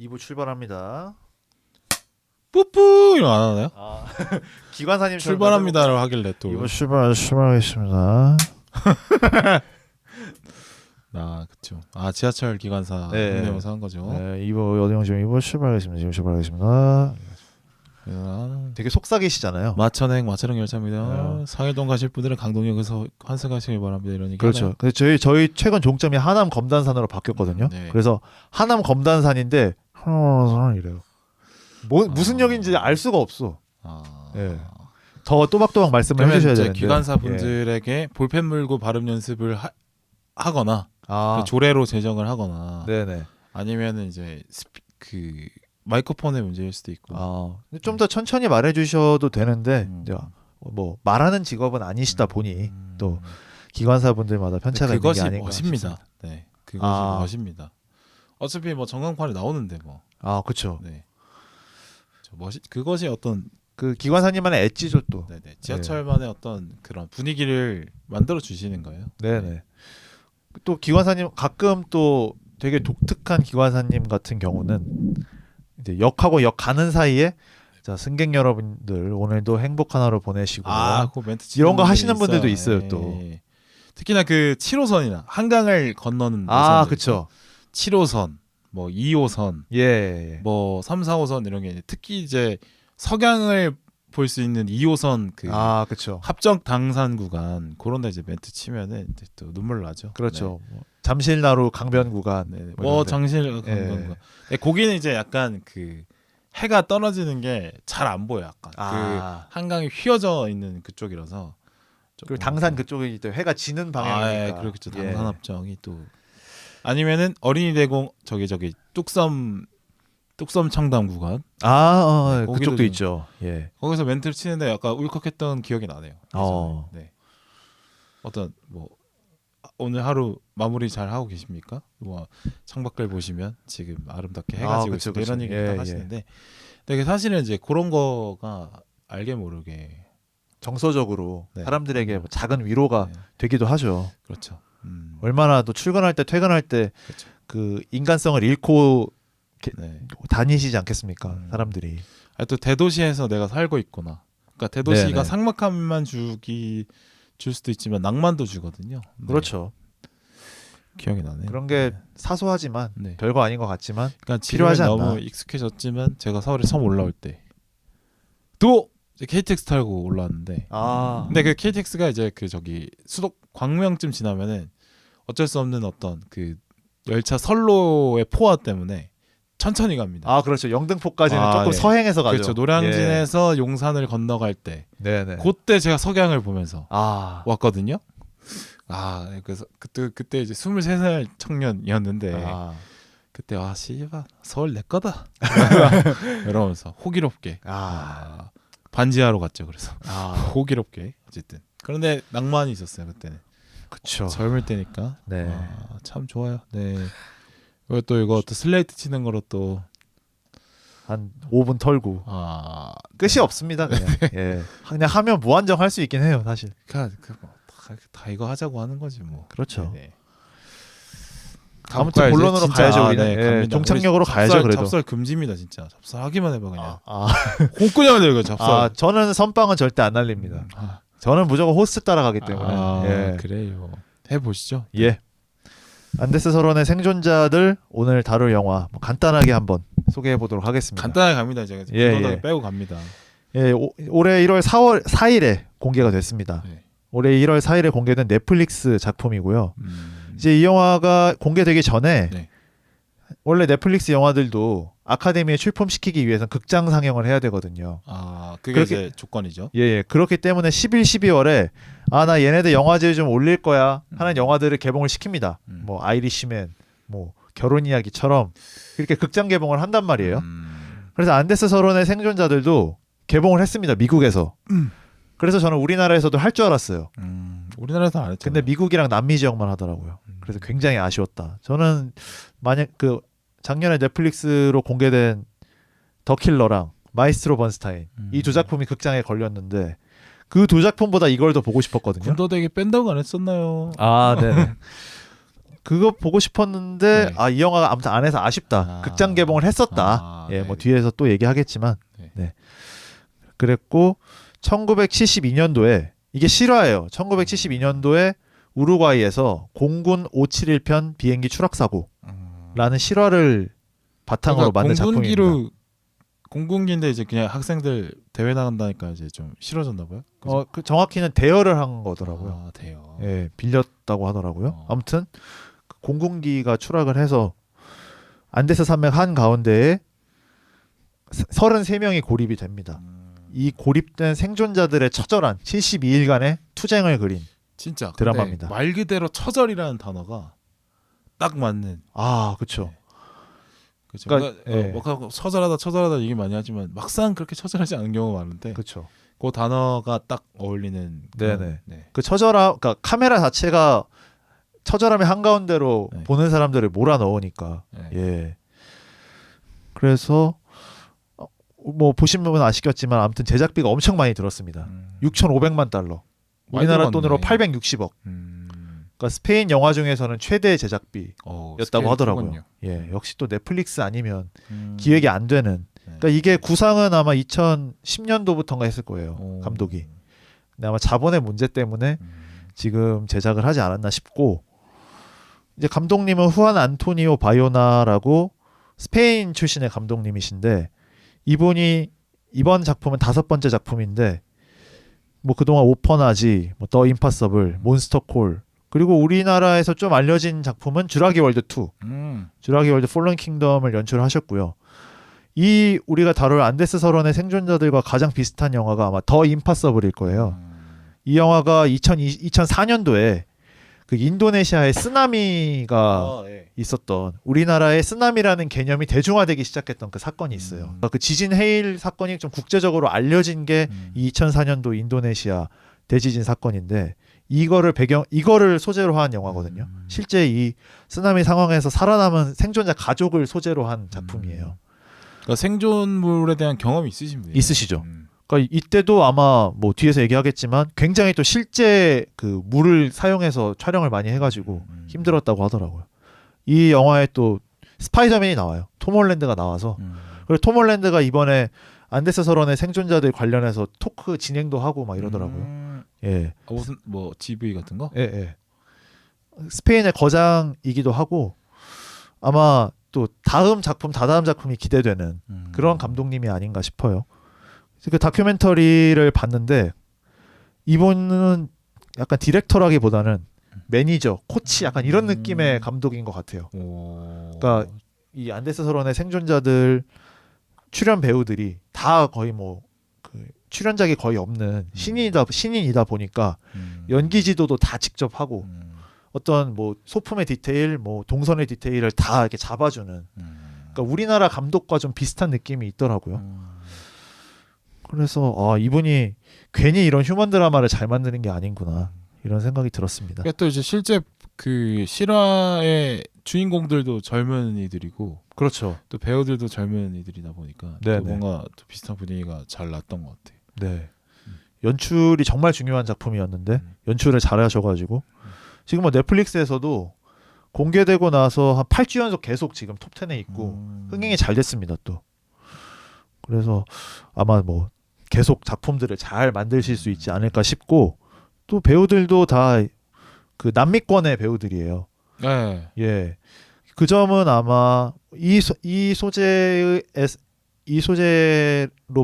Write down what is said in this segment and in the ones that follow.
2부 출발합니다. 뿌뿌 이런 안 하나요? 기관사님 출발합니다를 하길래 또 2부 출발하겠습니다. 그쵸. 지하철 기관사 네. 동네에서 한 거죠. 네, 2부 어디 지금 2부 출발하겠습니다. 지금 출발하겠습니다. 되게 속삭이시잖아요. 마천행 열차입니다. 상해동 가실 분들은 강동역에서 환승하시길 바랍니다. 이런 얘기. 그렇죠. 근데 저희 최근 종점이 하남 검단산으로 바뀌었거든요. 네. 그래서 하남 검단산인데 이래요. 무슨 역인지 알 수가 없어. 예. 더 또박또박 말씀을 그러면 해주셔야 이제 되는데. 기관사 분들에게 볼펜 물고 발음 연습을 하거나 아, 조례로 제정을 하거나 네네. 아니면은 이제 그 마이크폰의 문제일 수도 있고. 좀 더 천천히 말해주셔도 되는데 음. 이제 말하는 직업은 아니시다 보니 또 기관사분들마다 편차가 있는 게 그것이 아닌가 멋입니다. 싶습니다. 네, 그것이 멋입니다. 어차피 뭐 전광판에 나오는데 뭐. 그렇죠. 네. 그것이 어떤 그 기관사님만의 엣지죠 또. 네네 지하철만의 어떤 그런 분위기를 만들어 주시는 거예요. 네네. 또 기관사님 가끔 또 되게 독특한 기관사님 같은 경우는 이제 역하고 역 가는 사이에 자 승객 여러분들 오늘도 행복한 하루 보내시고 그 멘트 이런 거 하시는 분들도 있어요 예. 또. 특히나 그 7호선이나 한강을 건너는 그쵸. 7호선, 뭐 2호선, 예. 뭐 3, 4호선 이런 게 특히 이제 석양을 볼 수 있는 2호선 그 그쵸. 합정 당산 구간 그런데 이제 멘트 치면은 이제 또 눈물 나죠. 그렇죠. 뭐 잠실나루 강변 구간. 네. 뭐 이런데. 장실 예. 구간. 네, 거기는 이제 약간 그 해가 떨어지는 게 잘 안 보여. 약간 그 한강이 휘어져 있는 그쪽이라서. 그리고 당산 그쪽이 또 해가 지는 방향이니까. 그렇죠. 당산 합정이 또 아니면은 어린이대공 저기 뚝섬 청담 구간. 그쪽도 있죠. 예. 거기서 멘트를 치는데 약간 울컥했던 기억이 나네요. 네. 어떤 뭐 오늘 하루 마무리 잘 하고 계십니까? 뭐 창밖을 보시면 지금 아름답게 해가 지고 있습니다. 이런 얘기 딱 하시는데, 근데 사실은 이제 그런 거가 알게 모르게 정서적으로 네. 사람들에게 뭐 작은 위로가 되기도 하죠. 그렇죠. 얼마나 또 출근할 때 퇴근할 때 그 인간성을 잃고 다니시지 않겠습니까? 사람들이. 또 대도시에서 내가 살고 있구나. 그러니까 대도시가 네네. 삭막함만 줄 수도 있지만 낭만도 주거든요. 그렇죠. 기억이 나네요. 그런 게 사소하지만 별거 아닌 것 같지만 그러니까 필요하지 않나. 너무 익숙해졌지만 제가 서울에 처음 올라올 때 또 KTX 타고 올라왔는데 근데 그 KTX가 이제 그 저기 수도 광명쯤 지나면은 어쩔 수 없는 어떤 그 열차 선로의 포화 때문에 천천히 갑니다. 그렇죠. 영등포까지는 조금 서행해서 가죠. 그렇죠. 노량진에서 용산을 건너갈 때 그때 제가 석양을 보면서 왔거든요. 그래서 그때 이제 23살 청년이었는데 그때 씨발 서울 내 거다 이러면서 호기롭게 반지하러 갔죠. 그래서 호기롭게 어쨌든 그런데 낭만이 있었어요 그때는. 그렇죠. 젊을 때니까. 참 좋아요. 네. 이거 또 슬레이트 치는 거로 또 한 5분 털고 끝이 없습니다. 그냥. 그냥 하면 무한정 할 수 있긴 해요, 사실. 다 이거 하자고 하는 거지 뭐. 그렇죠. 네네. 아무튼 본론으로 가야죠. 우리는 종착역으로 가야죠. 그래도 잡설 금지입니다, 진짜. 잡설하기만 해봐 그냥. 홈꾸냐면 이거 잡설. 저는 선빵은 절대 안 날립니다. 저는 무조건 호스트 따라가기 때문에. 그래요. 해보시죠. 예. 안데스 서론의 생존자들 오늘 다룰 영화 간단하게 한번 소개해 보도록 하겠습니다. 간단하게 갑니다. 제가 분노하게 빼고 갑니다. 올해 1월 4일에 공개가 됐습니다. 올해 1월 4일에 공개된 넷플릭스 작품이고요. 이제 이 영화가 공개되기 전에 원래 넷플릭스 영화들도 아카데미에 출품시키기 위해서는 극장 상영을 해야 되거든요. 그게 이제 조건이죠. 그렇기 때문에 12월에 나 얘네들 영화제에 좀 올릴 거야 하는 영화들을 개봉을 시킵니다. 뭐 아이리시맨, 뭐 결혼 이야기처럼 이렇게 극장 개봉을 한단 말이에요. 그래서 안데스 서론의 생존자들도 개봉을 했습니다. 미국에서. 그래서 저는 우리나라에서도 할 줄 알았어요. 우리나라에서 안 했죠. 근데 미국이랑 남미 지역만 하더라고요. 그래서 굉장히 아쉬웠다. 저는 만약 작년에 넷플릭스로 공개된 더 킬러랑 마이스트로 번스타인 이 두 작품이 극장에 걸렸는데 그 두 작품보다 이걸 더 보고 싶었거든요. 군더더기 뺀다고 안 했었나요? 네. 그거 보고 싶었는데 네. 이 영화가 아무튼 안 해서 아쉽다. 극장 개봉을 했었다. 예, 뭐 뒤에서 또 얘기하겠지만. 네. 네. 그랬고 1972년도에 이게 실화예요. 1972년도에 우루과이에서 공군 571편 비행기 추락 사고라는 실화를 바탕으로 만든 작품입니다. 공군기인데 이제 그냥 학생들 대회 나간다니까 이제 좀 싫어졌나 봐요. 그죠? 그 정확히는 대여를 한 거더라고요. 대여. 예, 빌렸다고 하더라고요. 아무튼 그 공군기가 추락을 해서 안데스 산맥 한 가운데에 33명이 고립이 됩니다. 이 고립된 생존자들의 처절한 72일간의 투쟁을 그린 진짜 드라마입니다. 말 그대로 처절이라는 단어가 딱 맞는. 그렇죠. 그렇죠. 그러니까, 막 처절하다 얘기 많이 하지만 막상 그렇게 처절하지 않은 경우가 많은데 그렇죠. 그 단어가 딱 어울리는. 네네. 네. 그 처절함, 그러니까 카메라 자체가 처절함의 한가운데로 네. 보는 사람들을 몰아 넣으니까. 네. 예. 그래서 뭐 보신 분은 아시겠지만 아무튼 제작비가 엄청 많이 들었습니다. 6,500만 달러. 우리나라 돈으로 860억. 그러니까 스페인 영화 중에서는 최대 제작비였다고 하더라고요. 크군요. 예, 역시 또 넷플릭스 아니면 기획이 안 되는. 네. 그러니까 이게 구상은 아마 2010년도부터인가 했을 거예요. 감독이. 근데 아마 자본의 문제 때문에 지금 제작을 하지 않았나 싶고, 이제 감독님은 후안 안토니오 바요나라고 스페인 출신의 감독님이신데, 이분이 이번 작품은 5번째 작품인데 뭐 그동안 오퍼나지, 뭐 더 임파서블, 몬스터콜, 그리고 우리나라에서 좀 알려진 작품은 주라기 월드 2, 주라기 월드 폴런 킹덤을 연출하셨고요. 이 우리가 다룰 안데스 설원의 생존자들과 가장 비슷한 영화가 아마 더 임파서블일 거예요. 이 영화가 2004년도에 그 인도네시아에 쓰나미가 있었던, 우리나라에 쓰나미라는 개념이 대중화되기 시작했던 그 사건이 있어요. 그러니까 그 지진 해일 사건이 좀 국제적으로 알려진 게 2004년도 인도네시아 대지진 사건인데, 이거를 소재로 한 영화거든요. 실제 이 쓰나미 상황에서 살아남은 생존자 가족을 소재로 한 작품이에요. 그러니까 생존물에 대한 경험이 있으신 분이에요. 있으시죠. 그러니까 이때도 아마 뭐 뒤에서 얘기하겠지만 굉장히 또 실제 그 물을 사용해서 촬영을 많이 해가지고 힘들었다고 하더라고요. 이 영화에 또 스파이더맨이 나와요. 톰 홀랜드가 나와서. 그리고 톰 홀랜드가 이번에 안데스 설원의 생존자들 관련해서 토크 진행도 하고 막 이러더라고요. 예. 무슨 뭐 GV 같은 거? 예. 스페인의 거장이기도 하고 아마 또 다다음 작품이 기대되는 그런 감독님이 아닌가 싶어요. 그 다큐멘터리를 봤는데 이분은 약간 디렉터라기보다는 매니저, 코치 약간 이런 느낌의 감독인 것 같아요. 그러니까 이 안데스 설원의 생존자들 출연 배우들이 다 거의 뭐 그 출연작이 거의 없는 신인이다 보니까 연기 지도도 다 직접 하고 어떤 뭐 소품의 디테일, 뭐 동선의 디테일을 다 이렇게 잡아주는. 그러니까 우리나라 감독과 좀 비슷한 느낌이 있더라고요. 그래서 이분이 괜히 이런 휴먼 드라마를 잘 만드는 게 아닌구나 이런 생각이 들었습니다. 그러니까 또 이제 실제 그 실화의 주인공들도 젊은이들이고, 그렇죠. 또 배우들도 젊은이들이다 보니까 또 뭔가 또 비슷한 분위기가 잘 났던 것 같아요. 네. 연출이 정말 중요한 작품이었는데 연출을 잘하셔가지고 지금 뭐 넷플릭스에서도 공개되고 나서 한 8주 연속 계속 지금 톱10에 있고 흥행이 잘 됐습니다 또. 그래서 아마 뭐 계속 작품들을 잘 만드실 수 있지 않을까 싶고, 또 배우들도 다 그 남미권의 배우들이에요. 네. 예. 그 점은 아마 이 소재로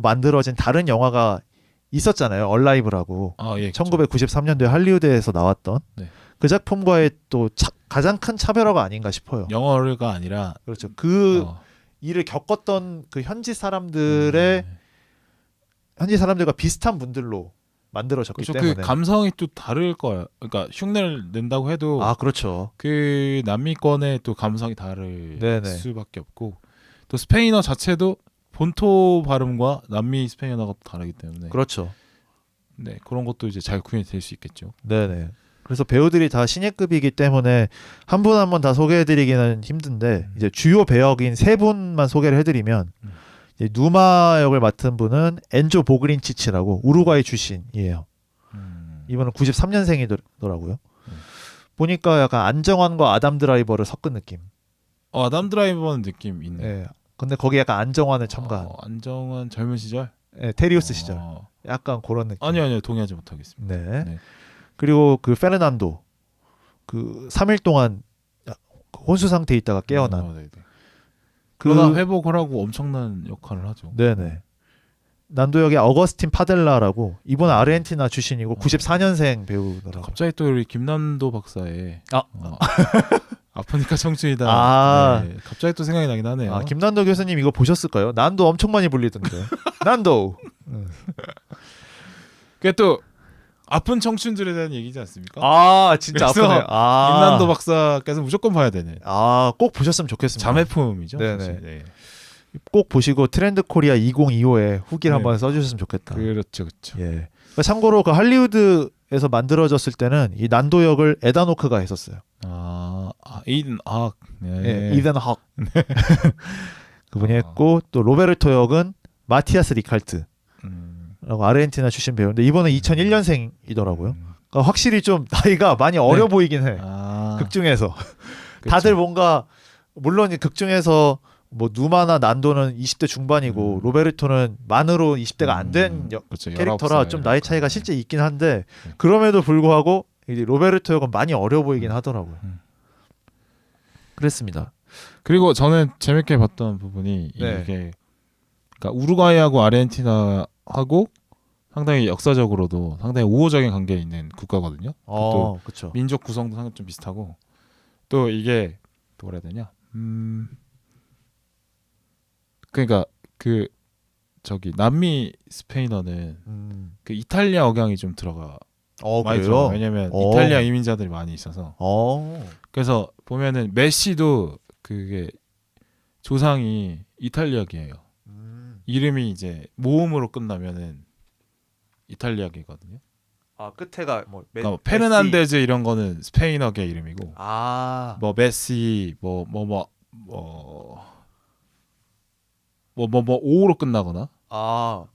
만들어진 다른 영화가 있었잖아요. 얼라이브라고. 1993년도에 할리우드에서 나왔던 그 작품과의 또 가장 큰 차별화가 아닌가 싶어요. 영어가 아니라 그렇죠. 일을 겪었던 그 현지 사람들과 비슷한 분들로 만들어졌기 그렇죠. 때문에 그 감성이 또 다를 거예요. 그러니까 흉내를 낸다고 해도 그렇죠. 그 남미권의 또 감성이 다를 수밖에 없고, 또 스페인어 자체도 본토 발음과 남미 스페인어가 다르기 때문에 그렇죠. 네, 그런 것도 이제 잘 구현이 될 수 있겠죠. 네네. 그래서 배우들이 다 신예급이기 때문에 한 분 한 분 다 소개해드리기는 힘든데 이제 주요 배역인 3분만 소개를 해드리면 이제 누마 역을 맡은 분은 엔조 보그린치치라고 우루과이 출신이에요. 이분은 93년생이더라고요. 보니까 약간 안정환과 아담 드라이버를 섞은 느낌. 아담 드라이버는 느낌 있네. 예. 근데 거기 약간 안정환을 첨가한. 안정환 젊은 시절? 예, 테리우스 시절. 약간 그런 느낌. 아니요 동의하지 못하겠습니다. 네. 네. 그리고 그 페르난도 그 3일 동안 혼수 상태에 있다가 깨어난. 네네. 그 그러다 회복을 하고 엄청난 역할을 하죠. 네네. 난도 역의 어거스틴 파델라라고 이번 아르헨티나 출신이고 94년생 배우더라고. 갑자기 또 우리 김남도 박사의 아. 아프니까 청춘이다. 아. 네, 갑자기 또 생각이 나긴 하네요. 김난도 교수님 이거 보셨을까요? 난도 엄청 많이 불리던데. 난도. 그게 또 아픈 청춘들에 대한 얘기지 않습니까? 아 진짜 그래서 아프네요. 김남도 박사께서 무조건 봐야 되네. 꼭 보셨으면 좋겠습니다. 자매품이죠. 네네. 사실. 네. 꼭 보시고 트렌드 코리아 2025에 후기를 네. 한번 써주셨으면 좋겠다. 그렇죠. 예. 참고로 그 할리우드에서 만들어졌을 때는 이 난도 역을 에다노크가 했었어요. 이든 학. 네. 예, 이든 헉. 그분이 했고 또 로베르토 역은 마티아스 리칼트. 라고 아르헨티나 출신 배우인데 이번은 2001년생이더라고요. 그러니까 확실히 좀 나이가 많이 어려 보이긴 해. 극 중에서 다들 뭔가 물론 극 중에서 뭐 누마나 난도는 20대 중반이고 로베르토는 만으로 20대가 안 된 그렇죠. 캐릭터라 좀 나이 차이가 실제 있긴 한데 그럼에도 불구하고 이제 로베르토 역은 많이 어려 보이긴 하더라고요. 그랬습니다. 그리고 저는 재밌게 봤던 부분이 네. 이게 그러니까 우루과이하고 아르헨티나하고 상당히 역사적으로도 상당히 우호적인 관계에 있는 국가거든요. 또 그렇죠. 민족 구성도 상당히 좀 비슷하고 또 이게 또 뭐라 해야 되냐? 그러니까 그 저기 남미 스페인어는 그 이탈리아 억양이 좀 들어가 많이 그래요? 들어가. 왜냐면 이탈리아 이민자들이 많이 있어서. 그래서 보면은 메시도 그게 조상이 이탈리아계예요. 이름이 이제 모음으로 끝나면은 이탈리아계거든요. 끝에가 뭐 그러니까 페르난데즈 이런 거는 스페인어계 이름이고 뭐 메시 오로 끝나거나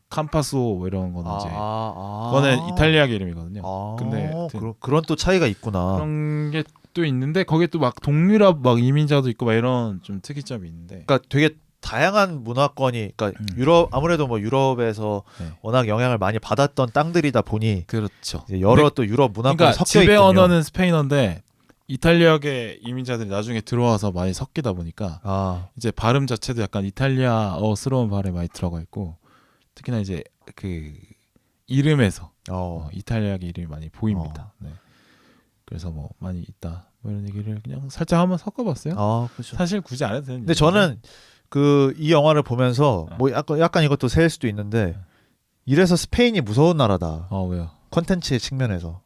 캄파소 뭐 이런 거는 이제 그거는 이탈리아계 이름이거든요. 근데 그런 또 차이가 있구나. 그런 게 또 있는데 거기에 또 막 동유럽 막 이민자도 있고 막 이런 좀 특이점이 있는데. 그러니까 되게 다양한 문화권이 그러니까 유럽 아무래도 뭐 유럽에서 워낙 영향을 많이 받았던 땅들이다 보니 그렇죠. 이제 여러 또 유럽 문화권이 그러니까 섞여 지배 있군요. 언어는 스페인어인데 이탈리아계 이민자들이 나중에 들어와서 많이 섞이다 보니까 이제 발음 자체도 약간 이탈리아어스러운 발음이 많이 들어가 있고 특히나 이제 그 이름에서 이탈리아계 이름이 많이 보입니다. 네. 그래서 뭐 많이 있다 뭐 이런 얘기를 그냥 살짝 한번 섞어봤어요. 그렇죠. 사실 굳이 안 해도 되는데. 근데 저는 이 영화를 보면서 뭐 약간 이것도 세일 수도 있는데 이래서 스페인이 무서운 나라다. 왜요? 컨텐츠의 측면에서.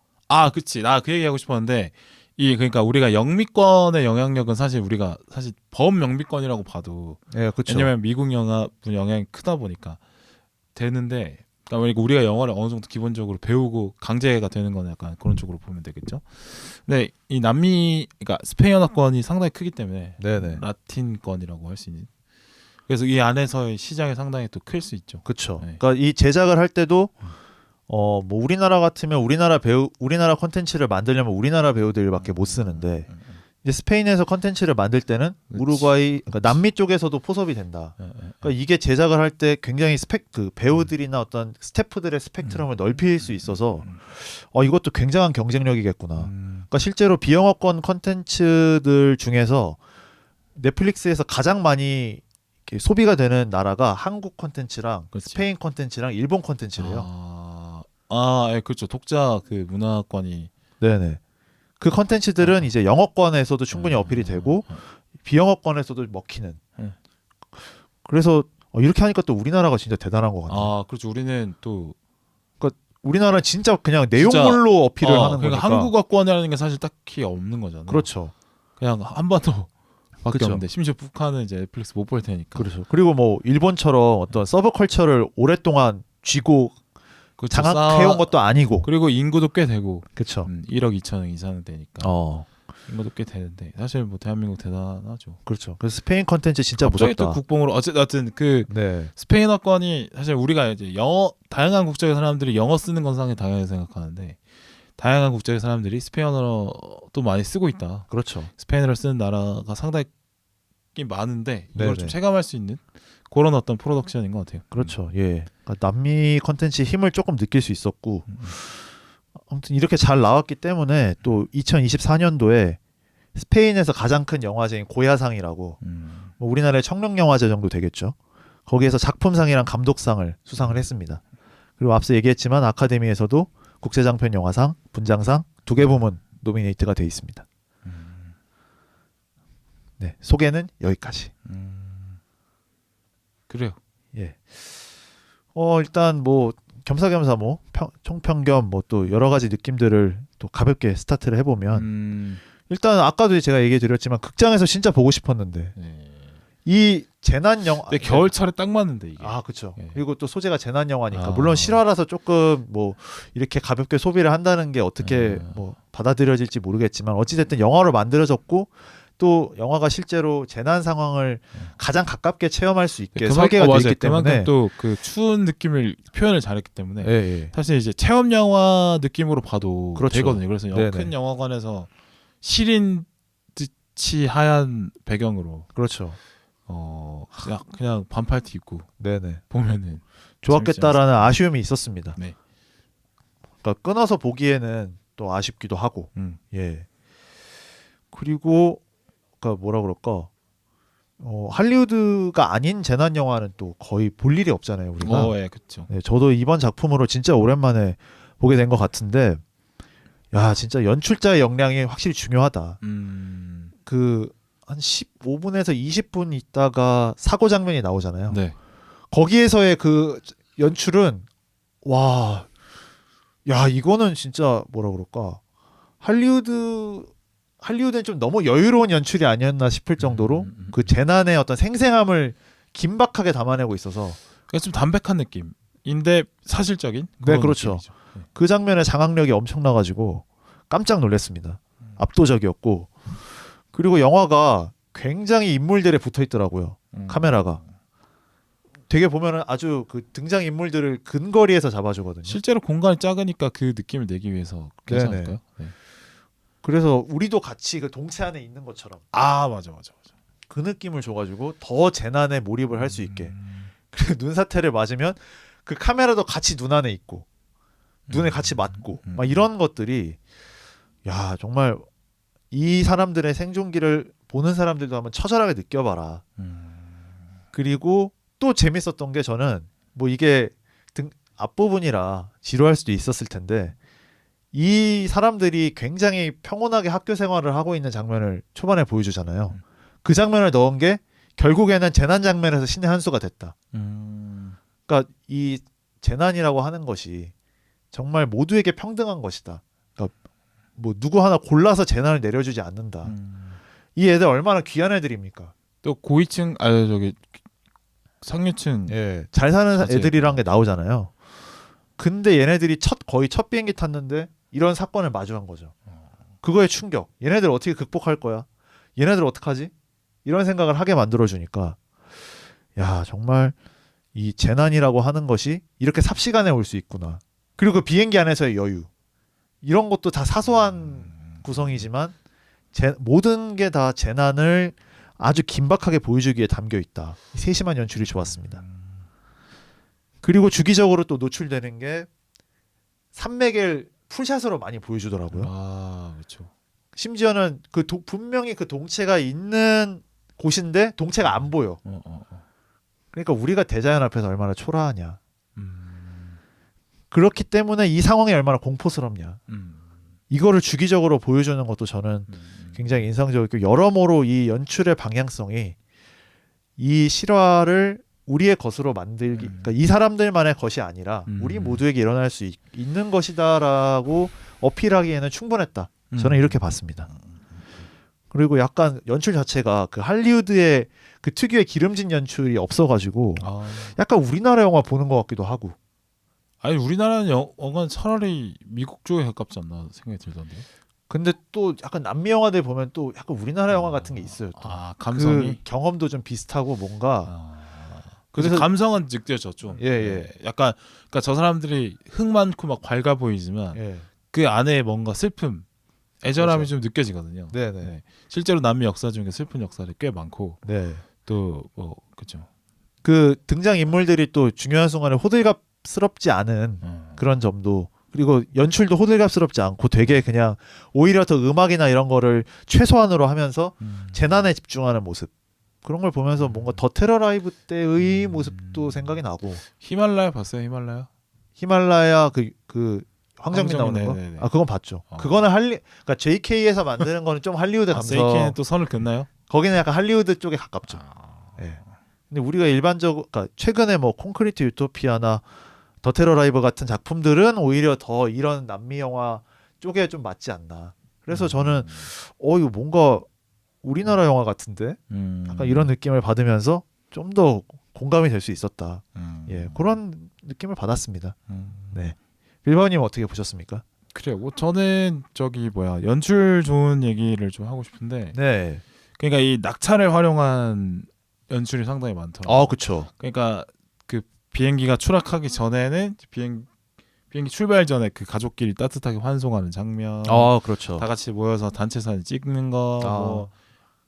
그치. 나 그 얘기하고 싶었는데 그러니까 우리가 영미권의 영향력은 사실 우리가 사실 범영미권이라고 봐도 그렇죠. 왜냐면 미국 영화 영향이 크다 보니까 되는데 그러니까 우리가 영어를 어느 정도 기본적으로 배우고 강제가 되는 건 약간 그런 쪽으로 보면 되겠죠. 근데 이 남미 그러니까 스페인어권이 상당히 크기 때문에 네네. 라틴권이라고 할 수 있는 그래서 이 안에서의 시장이 상당히 또 클 수 있죠. 그렇죠. 네. 그러니까 이 제작을 할 때도 뭐 우리나라 같으면 우리나라 컨텐츠를 만들려면 우리나라 배우들밖에 못 쓰는데 이제 스페인에서 컨텐츠를 만들 때는 우루과이 그러니까 남미 쪽에서도 포섭이 된다. 그러니까 이게 제작을 할 때 굉장히 그 배우들이나 어떤 스태프들의 스펙트럼을 넓힐 수 있어서 이것도 굉장한 경쟁력이겠구나. 그러니까 실제로 비영어권 컨텐츠들 중에서 넷플릭스에서 가장 많이 이렇게 소비가 되는 나라가 한국 컨텐츠랑 스페인 컨텐츠랑 일본 컨텐츠래요. 그렇죠. 독자 그 문화권이 네네. 그 컨텐츠들은 이제 영어권에서도 충분히 어필이 되고 비영어권에서도 먹히는. 그래서 이렇게 하니까 또 우리나라가 진짜 대단한 것 같아요. 그렇죠. 우리는 또 그러니까 우리나라는 진짜 그냥 내용물로 어필을 하는 그러니까 거니까. 한국어권이라는 게 사실 딱히 없는 거잖아요. 그렇죠. 그냥 한 번 더 밖에 그쵸. 없는데 심지어 북한은 이제 넷플릭스 못 볼 테니까. 그렇죠. 그리고 뭐 일본처럼 어떤 서브컬처를 오랫동안 쥐고 장악해온 것도 아니고. 그리고 인구도 꽤 되고. 그렇죠. 1억 2천억 이상은 되니까. 인구도 꽤 되는데 사실 뭐 대한민국 대단하죠. 그렇죠. 그래서 스페인 컨텐츠 진짜 갑자기 무섭다. 또 국뽕으로 어쨌든 그 스페인어권이 사실 우리가 이제 다양한 국적의 사람들이 영어 쓰는 건 상당히 당연히 생각하는데 다양한 국적의 사람들이 스페인어도 많이 쓰고 있다. 그렇죠. 스페인어를 쓰는 나라가 상당히 많은데 이걸 네네. 좀 체감할 수 있는 그런 어떤 프로덕션인 것 같아요. 그렇죠. 예. 그러니까 남미 컨텐츠의 힘을 조금 느낄 수 있었고 아무튼 이렇게 잘 나왔기 때문에 또 2024년도에 스페인에서 가장 큰 영화제인 고야상이라고 뭐 우리나라의 청룡영화제 정도 되겠죠. 거기에서 작품상이랑 감독상을 수상을 했습니다. 그리고 앞서 얘기했지만 아카데미에서도 국제장편영화상, 분장상 2개 부문 노미네이트가 돼 있습니다. 네, 소개는 여기까지. 그래요. 예. 일단 뭐 겸사겸사 뭐 총평 겸 뭐 또 여러 가지 느낌들을 또 가볍게 스타트를 해보면 일단 아까도 제가 얘기해 드렸지만 극장에서 진짜 보고 싶었는데 네. 이 재난 영화 근데 겨울철에 딱 맞는데 이게. 아 그렇죠. 예. 그리고 또 소재가 재난 영화니까 아. 물론 실화라서 조금 뭐 이렇게 가볍게 소비를 한다는 게 어떻게 뭐 받아들여질지 모르겠지만 어찌됐든 영화로 만들어졌고 또 영화가 실제로 재난 상황을 가장 가깝게 체험할 수 있게 설계가 되어 있기 때문에 그만큼 또 그 추운 느낌을 표현을 잘했기 때문에 예, 예. 사실 이제 체험 영화 느낌으로 봐도 그렇죠. 되거든요. 그래서 네네. 큰 영화관에서 시린 듯이 하얀 배경으로 그렇죠. 그냥 반팔티 입고 네네. 보면은 좋았겠다라는 아쉬움이 있었습니다. 네. 그러니까 끊어서 보기에는 또 아쉽기도 하고 예. 그리고 그러니까 뭐라 그럴까 할리우드가 아닌 재난 영화는 또 거의 볼 일이 없잖아요 우리가. 예, 그렇죠. 네, 저도 이번 작품으로 진짜 오랜만에 보게 된 것 같은데, 야 진짜 연출자의 역량이 확실히 중요하다. 그 한 15분에서 20분 있다가 사고 장면이 나오잖아요. 네. 거기에서의 그 연출은 와, 야 이거는 진짜 뭐라 그럴까 할리우드는 좀 너무 여유로운 연출이 아니었나 싶을 정도로 그 재난의 어떤 생생함을 긴박하게 담아내고 있어서 그러니까 좀 담백한 느낌인데 사실적인 네 그런 그렇죠. 느낌이죠. 네. 그 장면의 장악력이 엄청나가지고 깜짝 놀랐습니다. 압도적이었고 그리고 영화가 굉장히 인물들에 붙어 있더라고요. 카메라가 되게 보면은 아주 그 등장 인물들을 근거리에서 잡아주거든요. 실제로 공간이 작으니까 그 느낌을 내기 위해서 그렇지 네네. 않을까요? 네. 그래서 우리도 같이 그 동체 안에 있는 것처럼 맞아. 그 느낌을 줘가지고 더 재난에 몰입을 할 수 있게. 그리고 눈사태를 맞으면 그 카메라도 같이 눈 안에 있고 눈에 같이 맞고 막 이런 것들이 야 정말 이 사람들의 생존기를 보는 사람들도 한번 처절하게 느껴봐라. 그리고 또 재밌었던 게 저는 뭐 이게 앞부분이라 지루할 수도 있었을 텐데 이 사람들이 굉장히 평온하게 학교 생활을 하고 있는 장면을 초반에 보여주잖아요. 그 장면을 넣은 게 결국에는 재난 장면에서 신의 한 수가 됐다. 그러니까 이 재난이라고 하는 것이 정말 모두에게 평등한 것이다. 그러니까 뭐 누구 하나 골라서 재난을 내려주지 않는다. 이 애들 얼마나 귀한 애들입니까? 또 고위층 저기 상류층 예, 잘 사는 맞아요. 애들이란 게 나오잖아요. 근데 얘네들이 거의 첫 비행기 탔는데 이런 사건을 마주한 거죠. 그거의 충격. 얘네들 어떻게 극복할 거야? 얘네들 어떡하지? 이런 생각을 하게 만들어주니까 야 정말 이 재난이라고 하는 것이 이렇게 삽시간에 올 수 있구나. 그리고 그 비행기 안에서의 여유. 이런 것도 다 사소한 구성이지만 모든 게 다 재난을 아주 긴박하게 보여주기에 담겨 있다. 세심한 연출이 좋았습니다. 그리고 주기적으로 또 노출되는 게 산맥을 풀샷으로 많이 보여주더라고요. 그렇죠. 심지어는 분명히 그 동체가 있는 곳인데 동체가 안 보여. 그러니까 우리가 대자연 앞에서 얼마나 초라하냐. 그렇기 때문에 이 상황이 얼마나 공포스럽냐. 이거를 주기적으로 보여주는 것도 저는 굉장히 인상적이고 여러모로 이 연출의 방향성이 이 실화를 우리의 것으로 만들기, 그러니까 이 사람들만의 것이 아니라 우리 모두에게 일어날 수 있는 것이다라고 어필하기에는 충분했다. 저는 이렇게 봤습니다. 그리고 약간 연출 자체가 그 할리우드의 그 특유의 기름진 연출이 없어가지고 약간 우리나라 영화 보는 것 같기도 하고. 아니 우리나라는 영화는 차라리 미국 쪽에 가깝지 않나 생각이 들던데. 근데 또 약간 남미 영화들 보면 또 약간 우리나라 영화 같은 게 있어요. 또. 감성이 그 경험도 좀 비슷하고 뭔가. 그래서 감성은 느껴져 좀. 예. 약간 그러니까 저 사람들이 흥 많고 막 밝아 보이지만 예. 그 안에 뭔가 슬픔, 애절함이 그렇죠. 좀 느껴지거든요. 네네. 네. 실제로 남미 역사 중에 슬픈 역사들이 꽤 많고 네. 또 뭐 그죠. 그 등장 인물들이 또 중요한 순간에 호들갑스럽지 않은 그런 점도, 그리고 연출도 호들갑스럽지 않고 되게 그냥 오히려 더 음악이나 이런 거를 최소한으로 하면서 재난에 집중하는 모습, 그런 걸 보면서 뭔가 더 테러 라이브 때의 모습도 생각이 나고. 히말라야 봤어요? 히말라야? 히말라야 그 황정민 나오는 거? 네네네. 아 그건 봤죠. 어. 그거는 그러니까 JK에서 만드는 거는 좀 할리우드 감성. 세이케는 또 선을 긋나요? 거기는 약간 할리우드 쪽에 가깝죠. 예. 근데 우리가 일반적으로, 그러니까 최근에 뭐 콘크리트 유토피아나 더 테러 라이브 같은 작품들은 오히려 더 이런 남미 영화 쪽에 좀 맞지 않나. 그래서 저는 이거 뭔가 우리나라 영화 같은데 약간 이런 느낌을 받으면서 좀 더 공감이 될 수 있었다. 예, 그런 느낌을 받았습니다. 네. 빌바오님 어떻게 보셨습니까? 그래요. 뭐 저는 저기 뭐야 연출 좋은 얘기를 좀 하고 싶은데, 네. 그러니까 이 낙차를 활용한 연출이 상당히 많더라고요. 그쵸. 그러니까 그 비행기가 추락하기 전에는 비행기 출발 전에 그 가족끼리 따뜻하게 환송하는 장면, 그렇죠. 다 같이 모여서 단체 사진 찍는 거, 뭐 아,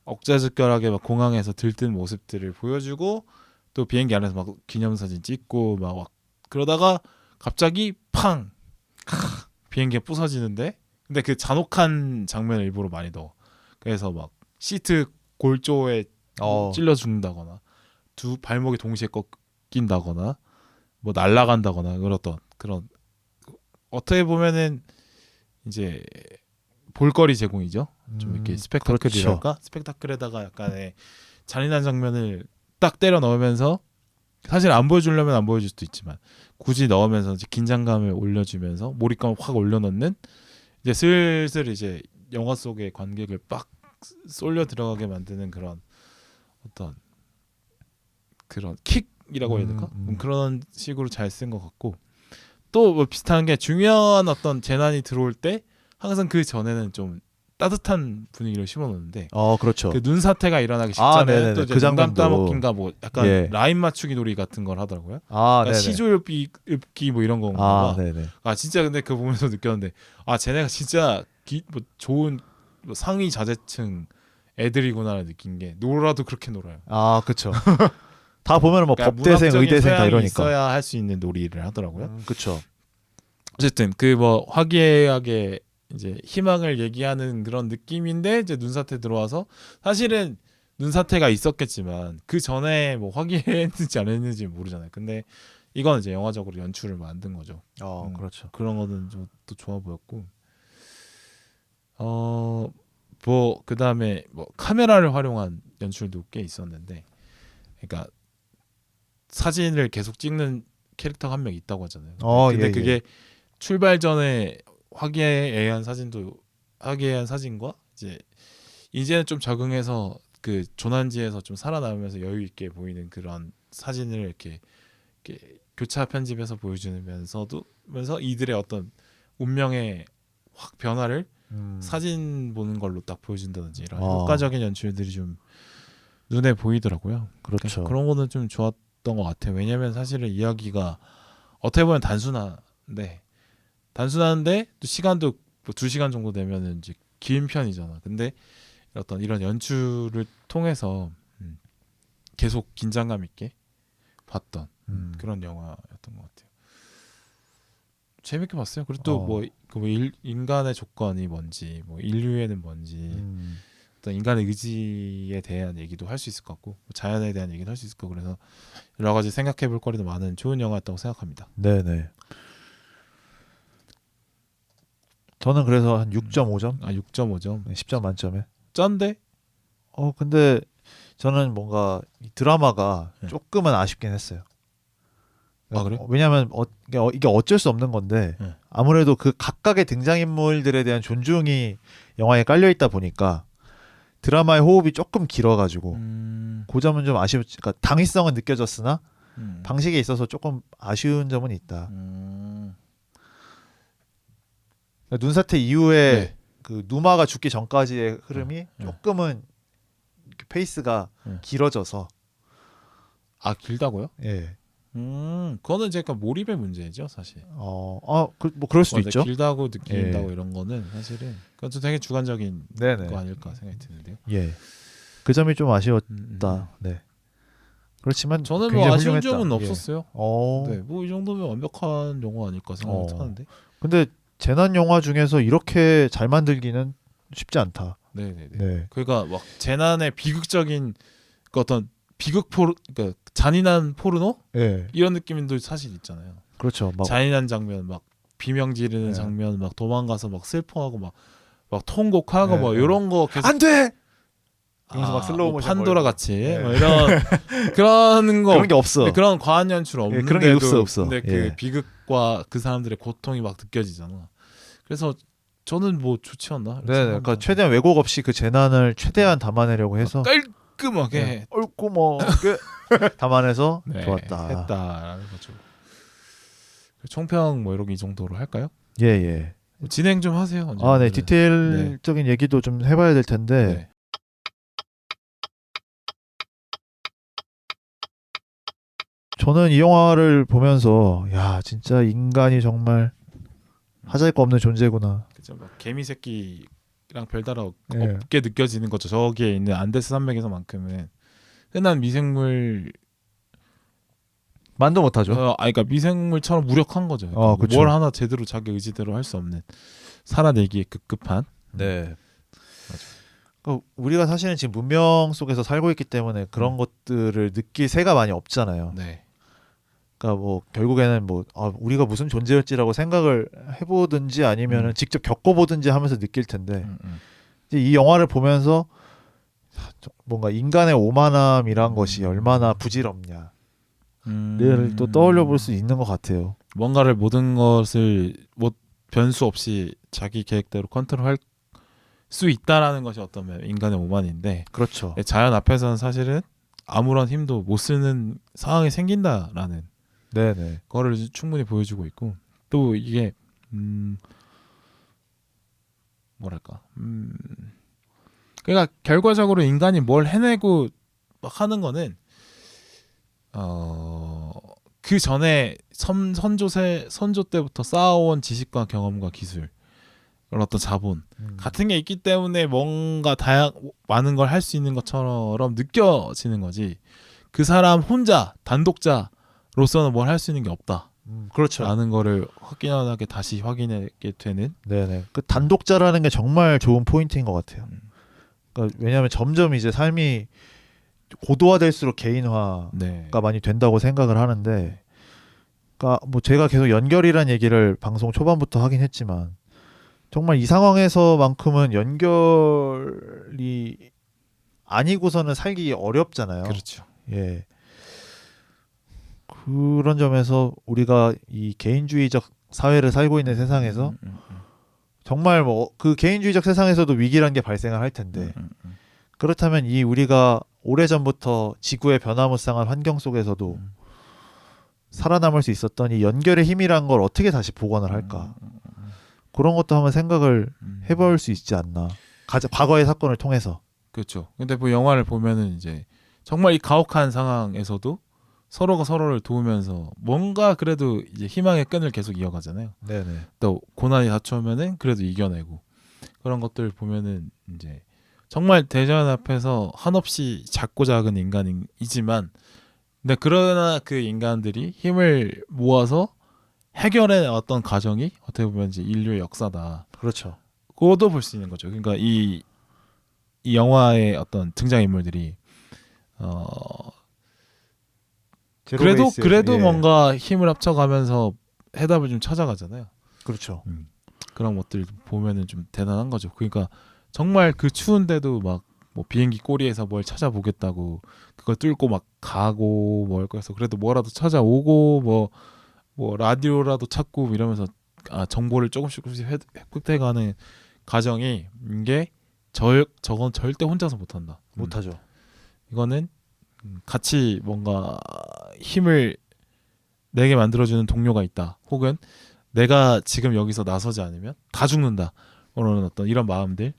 억자절결하게 막 공항에서 들뜬 모습들을 보여주고, 또 비행기 안에서 막 기념사진 찍고 막 그러다가 갑자기 팡 비행기가 부서지는데, 근데 그 잔혹한 장면을 일부러 많이 넣어. 그래서 막 시트 골조에 찔러 죽는다거나 두 발목이 동시에 꺾인다거나 뭐 날아간다거나 그런 어떻게 보면은 이제 볼거리 제공이죠. 좀 이렇게 스펙타클이랄까? 그렇죠. 스펙타클에다가 약간의 잔인한 장면을 딱 때려 넣으면서, 사실 안 보여주려면 안 보여줄 수도 있지만 굳이 넣으면서 이제 긴장감을 올려주면서 몰입감을 확 올려놓는, 이제 슬슬 이제 영화 속의 관객을 빡 쏠려 들어가게 만드는 그런 어떤 그런 킥이라고 해야 될까? 그런 식으로 잘 쓴 것 같고, 또 뭐 비슷한 게 중요한 어떤 재난이 들어올 때 항상 그 전에는 좀 따뜻한 분위기를 심어놓는데, 그렇죠. 그 눈 사태가 일어나기 직전에 네네네. 또 이제 그 눈 장면도. 감다 먹긴가 뭐 약간 예. 라인 맞추기 놀이 같은 걸 하더라고요. 네네. 그러니까 시조 읊기 뭐 이런 건가 봐. 네네. 진짜 근데 그거 보면서 느꼈는데, 쟤네가 진짜 뭐 좋은 뭐 상위 자제층 애들이구나를 느낀 게, 놀아도 그렇게 놀아요. 그쵸. 다 보면은 뭐 그러니까 법대생, 문학적인 의대생 다 소양이 이러니까. 있어야 할 수 있는 놀이를 하더라고요. 그쵸. 어쨌든 그 뭐 화기애애하게 이제 희망을 얘기하는 그런 느낌인데, 이제 눈사태 들어와서 사실은 눈사태가 있었겠지만 그 전에 뭐 화기애애했는지 안 했는지 모르잖아요. 근데 이건 이제 영화적으로 연출을 만든 거죠. 그렇죠. 그런 거는 좀 또 좋아 보였고, 뭐 그다음에 뭐 카메라를 활용한 연출도 꽤 있었는데, 그러니까 사진을 계속 찍는 캐릭터가 한 명 있다고 하잖아요. 근데 예, 그게 예. 출발 전에 화기애애한 사진과 이제는 좀 적응해서 그 조난지에서 좀 살아남으면서 여유 있게 보이는 그런 사진을 이렇게 교차 편집해서 보여주면서도 이들의 어떤 운명의 확 변화를 사진 보는 걸로 딱 보여준다든지 이런 효과적인 연출들이 좀 눈에 보이더라고요. 그렇죠. 그런 거는 좀 좋았던 것 같아요. 왜냐하면 사실은 이야기가 어떻게 보면 단순한데 또 시간도 뭐 2시간 정도 되면은 이제 긴 편이잖아. 근데 이런 연출을 통해서 계속 긴장감 있게 봤던 그런 영화였던 것 같아요. 재밌게 봤어요. 그리고 또 인간의 조건이 뭔지, 뭐 인류에는 뭔지, 어떤 인간의 의지에 대한 얘기도 할 수 있을 것 같고, 뭐 자연에 대한 얘기도 할 수 있을 거고, 그래서 여러 가지 생각해볼 거리도 많은 좋은 영화였다고 생각합니다. 네네. 저는 그래서 한 6.5점? 6.5점. 10점 만점에. 짠데? 근데 저는 뭔가 이 드라마가 네. 조금은 아쉽긴 했어요. 그래요? 왜냐하면 이게 어쩔 수 없는 건데, 네. 아무래도 그 각각의 등장인물들에 대한 존중이 영화에 깔려 있다 보니까 드라마의 호흡이 조금 길어가지고 그 점은 좀 그러니까 당위성은 느껴졌으나 방식에 있어서 조금 아쉬운 점은 있다. 그러니까 눈사태 이후에 네. 그 누마가 죽기 전까지의 흐름이 조금은 이렇게 페이스가 길어져서. 길다고요? 예. 그거는 이제 약간 몰입의 문제죠, 사실. 뭐 그럴 수도 있죠. 길다고 느낀다고 이런 거는 사실은 그것도 되게 주관적인 네네. 거 아닐까 생각이 드는데요. 예. 그 점이 좀 아쉬웠다. 네. 그렇지만 저는 굉장히 뭐 아쉬운 훌륭했다. 점은 예. 없었어요. 네, 뭐 이 정도면 완벽한 영화 아닐까 생각하는데. 근데 재난 영화 중에서 이렇게 잘 만들기는 쉽지 않다. 네네네. 네. 그러니까 막 재난의 비극적인 그 어떤 비극 포르, 그러니까 잔인한 포르노 예. 이런 느낌도 사실 있잖아요. 그렇죠. 막 잔인한 장면, 막 비명 지르는 네. 장면, 막 도망가서 막 슬퍼하고 막 통곡하고 네, 막 네. 이런 거 계속 안 돼. 이러면서 막 슬로우 뭐 모션 판도라 걸고. 같이 네. 뭐 이런 그런 거 그런 게 없어. 그런 과한 연출 예, 없는데도 그런 게 없어. 근데 예. 그 비극과 그 사람들의 고통이 막 느껴지잖아. 그래서 저는 뭐 좋지 않나? 네, 그러니까 최대한 왜곡 없이 그 재난을 최대한 담아내려고 해서 깔끔하게 네, 얼꾸먹게 담아내서 네, 좋았다. 했다라는 거죠. 총평 뭐 이런 이 정도로 할까요? 예, 예. 진행 좀 하세요. 네, 언제든지. 디테일적인 얘기도 좀 해봐야 될 텐데 네. 저는 이 영화를 보면서 야 진짜 인간이 정말 하자할 거 없는 존재구나. 그죠. 막 개미 새끼랑 별다른 예. 없게 느껴지는 거죠. 저기에 있는 안데스 산맥에서만큼은 흔한 미생물 만도 못하죠. 그러니까 미생물처럼 무력한 거죠. 그러니까 그쵸. 뭘 하나 제대로 자기 의지대로 할 수 없는 살아내기에 급급한. 네. 그러니까 우리가 사실은 지금 문명 속에서 살고 있기 때문에 그런 것들을 느낄 새가 많이 없잖아요. 네. 그러니까 뭐 결국에는 뭐 우리가 무슨 존재였지라고 생각을 해보든지 아니면은 직접 겪어보든지 하면서 느낄 텐데 이제 이 영화를 보면서 뭔가 인간의 오만함이란 것이 얼마나 부질없냐를 또 떠올려 볼 수 있는 것 같아요. 뭔가를 모든 것을 변수 없이 자기 계획대로 컨트롤할 수 있다라는 것이 어떤 면에 인간의 오만인데 그렇죠. 자연 앞에서는 사실은 아무런 힘도 못 쓰는 상황이 생긴다라는 네네. 거를 충분히 보여주고 있고 또 이게 뭐랄까 그러니까 결과적으로 인간이 뭘 해내고 막 하는 거는 그 전에 선조 때부터 쌓아온 지식과 경험과 기술 그런 어떤 자본 같은 게 있기 때문에 뭔가 많은 걸 할 수 있는 것처럼 느껴지는 거지. 그 사람 혼자 단독자로서는 뭘 할 수 있는 게 없다. 그렇죠. 라는 거를 확인하게 다시 확인하게 되는. 네네. 그 단독자라는 게 정말 좋은 포인트인 것 같아요. 그러니까 왜냐하면 점점 이제 삶이 고도화될수록 개인화가 네. 많이 된다고 생각을 하는데, 그러니까 뭐 제가 계속 연결이란 얘기를 방송 초반부터 하긴 했지만 정말 이 상황에서만큼은 연결이 아니고서는 살기 어렵잖아요. 그렇죠. 예. 그런 점에서 우리가 이 개인주의적 사회를 살고 있는 세상에서 정말 뭐 그 개인주의적 세상에서도 위기란 게 발생을 할 텐데 그렇다면 이 우리가 오래전부터 지구의 변화무쌍한 환경 속에서도 살아남을 수 있었던 이 연결의 힘이란 걸 어떻게 다시 복원을 할까? 그런 것도 한번 생각을 해볼 수 있지 않나. 과거의 사건을 통해서. 그렇죠. 근데 뭐 영화를 보면은 이제 정말 이 가혹한 상황에서도 서로가 서로를 도우면서 뭔가 그래도 이제 희망의 끈을 계속 이어가잖아요. 네네. 또 고난이 닥쳐오면은 그래도 이겨내고 그런 것들 보면은 이제 정말 대전 앞에서 한없이 작고 작은 인간이지만 근데 그러나 그 인간들이 힘을 모아서 해결해 어떤 과정이 어떻게 보면 이제 인류의 역사다. 그렇죠. 그것도 볼 수 있는 거죠. 그러니까 이 영화의 어떤 등장 인물들이 그래도 예. 뭔가 힘을 합쳐가면서 해답을 좀 찾아가잖아요. 그렇죠. 그런 것들 보면은 좀 대단한 거죠. 그러니까 정말 그 추운데도 막 뭐 비행기 꼬리에서 뭘 찾아보겠다고 그걸 뚫고 막 가고 뭘 거해서 그래도 뭐라도 찾아오고 뭐 라디오라도 찾고 이러면서 정보를 조금씩 획득해가는 과정이 이게 저건 절대 혼자서 못한다. 못하죠. 이거는 같이 뭔가 힘을 내게 만들어주는 동료가 있다. 혹은 내가 지금 여기서 나서지 않으면 다 죽는다. 그런 어떤 이런 마음들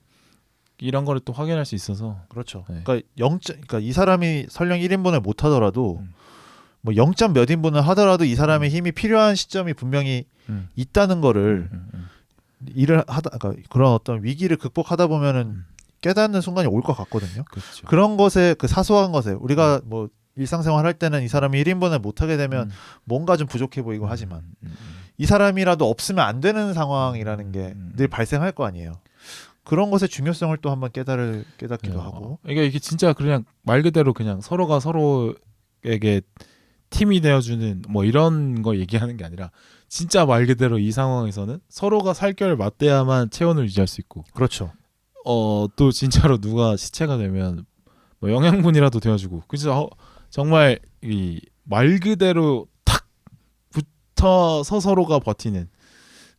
이런 거를 또 확인할 수 있어서 그렇죠. 네. 그러니까 이 사람이 설령 1인분을 못 하더라도 뭐 0점 몇 인분을 하더라도 이 사람의 힘이 필요한 시점이 분명히 있다는 거를 일을 하다 그러니까 그런 어떤 위기를 극복하다 보면은 깨닫는 순간이 올 것 같거든요. 그렇죠. 그런 것에 그 사소한 것에 우리가 뭐 일상생활 할 때는 이 사람이 1인분을 못 하게 되면 뭔가 좀 부족해 보이고 하지만 이 사람이라도 없으면 안 되는 상황이라는 게 늘 발생할 거 아니에요. 그런 것의 중요성을 또 한번 깨닫기도 하고. 그러니까 이게 진짜 그냥 말 그대로 그냥 서로가 서로에게 팀이 되어주는 뭐 이런 거 얘기하는 게 아니라 진짜 말 그대로 이 상황에서는 서로가 살결을 맞대야만 체온을 유지할 수 있고. 그렇죠. 또 진짜로 누가 시체가 되면 뭐 영양분이라도 되어주고. 그래서 정말 이 말 그대로 탁 붙어서 서로가 버티는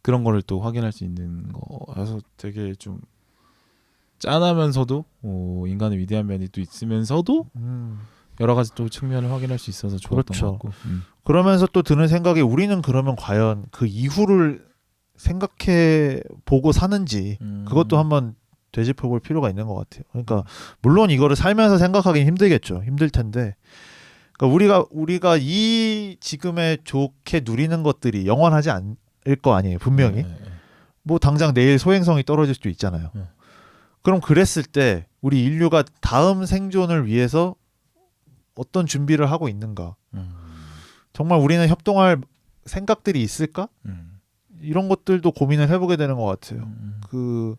그런 거를 또 확인할 수 있는 거라서 되게 좀 짠하면서도 인간의 위대한 면이 또 있으면서도 여러 가지 또 측면을 확인할 수 있어서 좋았던 그렇죠. 것 같고. 그러면서 또 드는 생각이 우리는 그러면 과연 그 이후를 생각해 보고 사는지 그것도 한번 되짚어 볼 필요가 있는 것 같아요. 그러니까 물론 이거를 살면서 생각하기는 힘들겠죠. 힘들 텐데 그러니까 우리가 이 지금의 좋게 누리는 것들이 영원하지 않을 거 아니에요. 분명히. 뭐 당장 내일 소행성이 떨어질 수도 있잖아요. 그럼 그랬을 때 우리 인류가 다음 생존을 위해서 어떤 준비를 하고 있는가? 정말 우리는 협동할 생각들이 있을까? 이런 것들도 고민을 해보게 되는 것 같아요. 그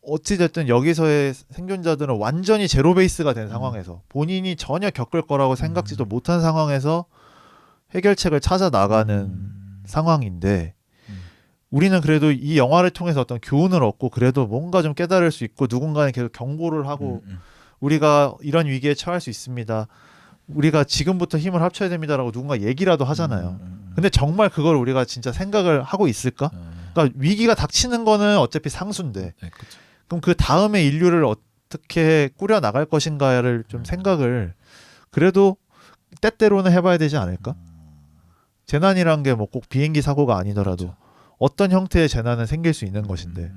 어찌됐든 여기서의 생존자들은 완전히 제로 베이스가 된 상황에서 본인이 전혀 겪을 거라고 생각지도 못한 상황에서 해결책을 찾아 나가는 상황인데 우리는 그래도 이 영화를 통해서 어떤 교훈을 얻고 그래도 뭔가 좀 깨달을 수 있고 누군가는 계속 경고를 하고 우리가 이런 위기에 처할 수 있습니다. 우리가 지금부터 힘을 합쳐야 됩니다라고 누군가 얘기라도 하잖아요. 근데 정말 그걸 우리가 진짜 생각을 하고 있을까? 그러니까 위기가 닥치는 거는 어차피 상수인데 그럼 그 다음에 인류를 어떻게 꾸려 나갈 것인가를 좀 생각을 그래도 때때로는 해봐야 되지 않을까? 재난이란 게 뭐 꼭 비행기 사고가 아니더라도 어떤 형태의 재난은 생길 수 있는 것인데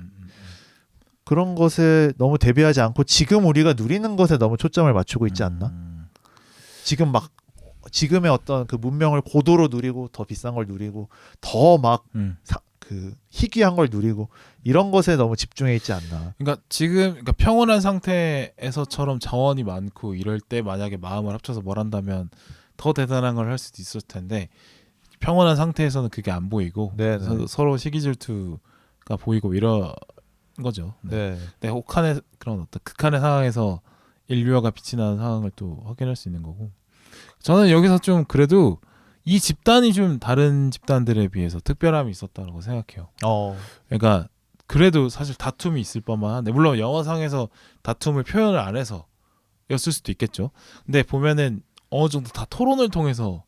그런 것에 너무 대비하지 않고 지금 우리가 누리는 것에 너무 초점을 맞추고 있지 않나? 지금의 어떤 그 문명을 고도로 누리고 더 비싼 걸 누리고 더 막 그 희귀한 걸 누리고 이런 것에 너무 집중해 있지 않나. 그러니까 지금 평온한 상태에서처럼 자원이 많고 이럴 때 만약에 마음을 합쳐서 뭘 한다면 더 대단한 걸 할 수도 있을 텐데 평온한 상태에서는 그게 안 보이고 서로 시기 질투가 보이고 이런 거죠. 네. 혹한의 그런 어떤 극한의 상황에서 인류화가 빛이 나는 상황을 또 확인할 수 있는 거고. 저는 여기서 좀 그래도 이 집단이 좀 다른 집단들에 비해서 특별함이 있었다고 생각해요. 그러니까 그래도 사실 다툼이 있을 법만 한데 물론 영화상에서 다툼을 표현을 안 해서 였을 수도 있겠죠. 근데 보면은 어느 정도 다 토론을 통해서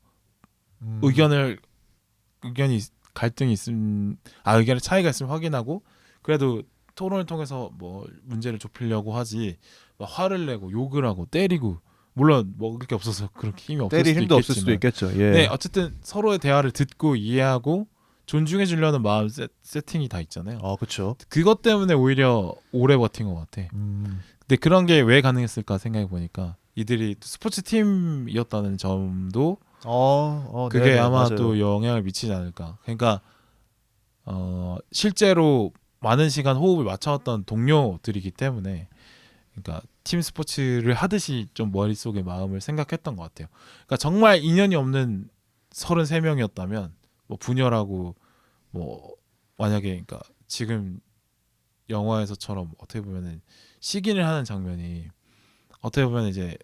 의견이 갈등이 있음 의견의 차이가 있으면 확인하고 그래도 토론을 통해서 뭐 문제를 좁히려고 하지 막 화를 내고 욕을 하고 때리고 물론 먹을 게 없어서 그렇게 힘이 없을 때릴 수도 힘도 있겠지만 없을 수도 있겠죠. 예. 네, 어쨌든 서로의 대화를 듣고 이해하고 존중해 주려는 마음 세팅이 다 있잖아요. 그렇죠. 그것 때문에 오히려 오래 버틴 것 같아. 근데 그런 게 왜 가능했을까 생각해 보니까 이들이 스포츠 팀이었다는 점도 그게 네네, 아마 맞아요. 또 영향을 미치지 않을까. 그러니까 실제로 많은 시간 호흡을 맞춰왔던 동료들이기 때문에 그러니까 팀 스포츠를 하듯이 좀 머릿속에 마음을 생각했던 것 같아요. 그러니까 정말 인연이 없는 33명이었다면 뭐 분열하고 뭐 만약에 그러니까 지금 영화에서처럼 어떻게 보면은 시기를 하는 장면이 어떻게 보면 이제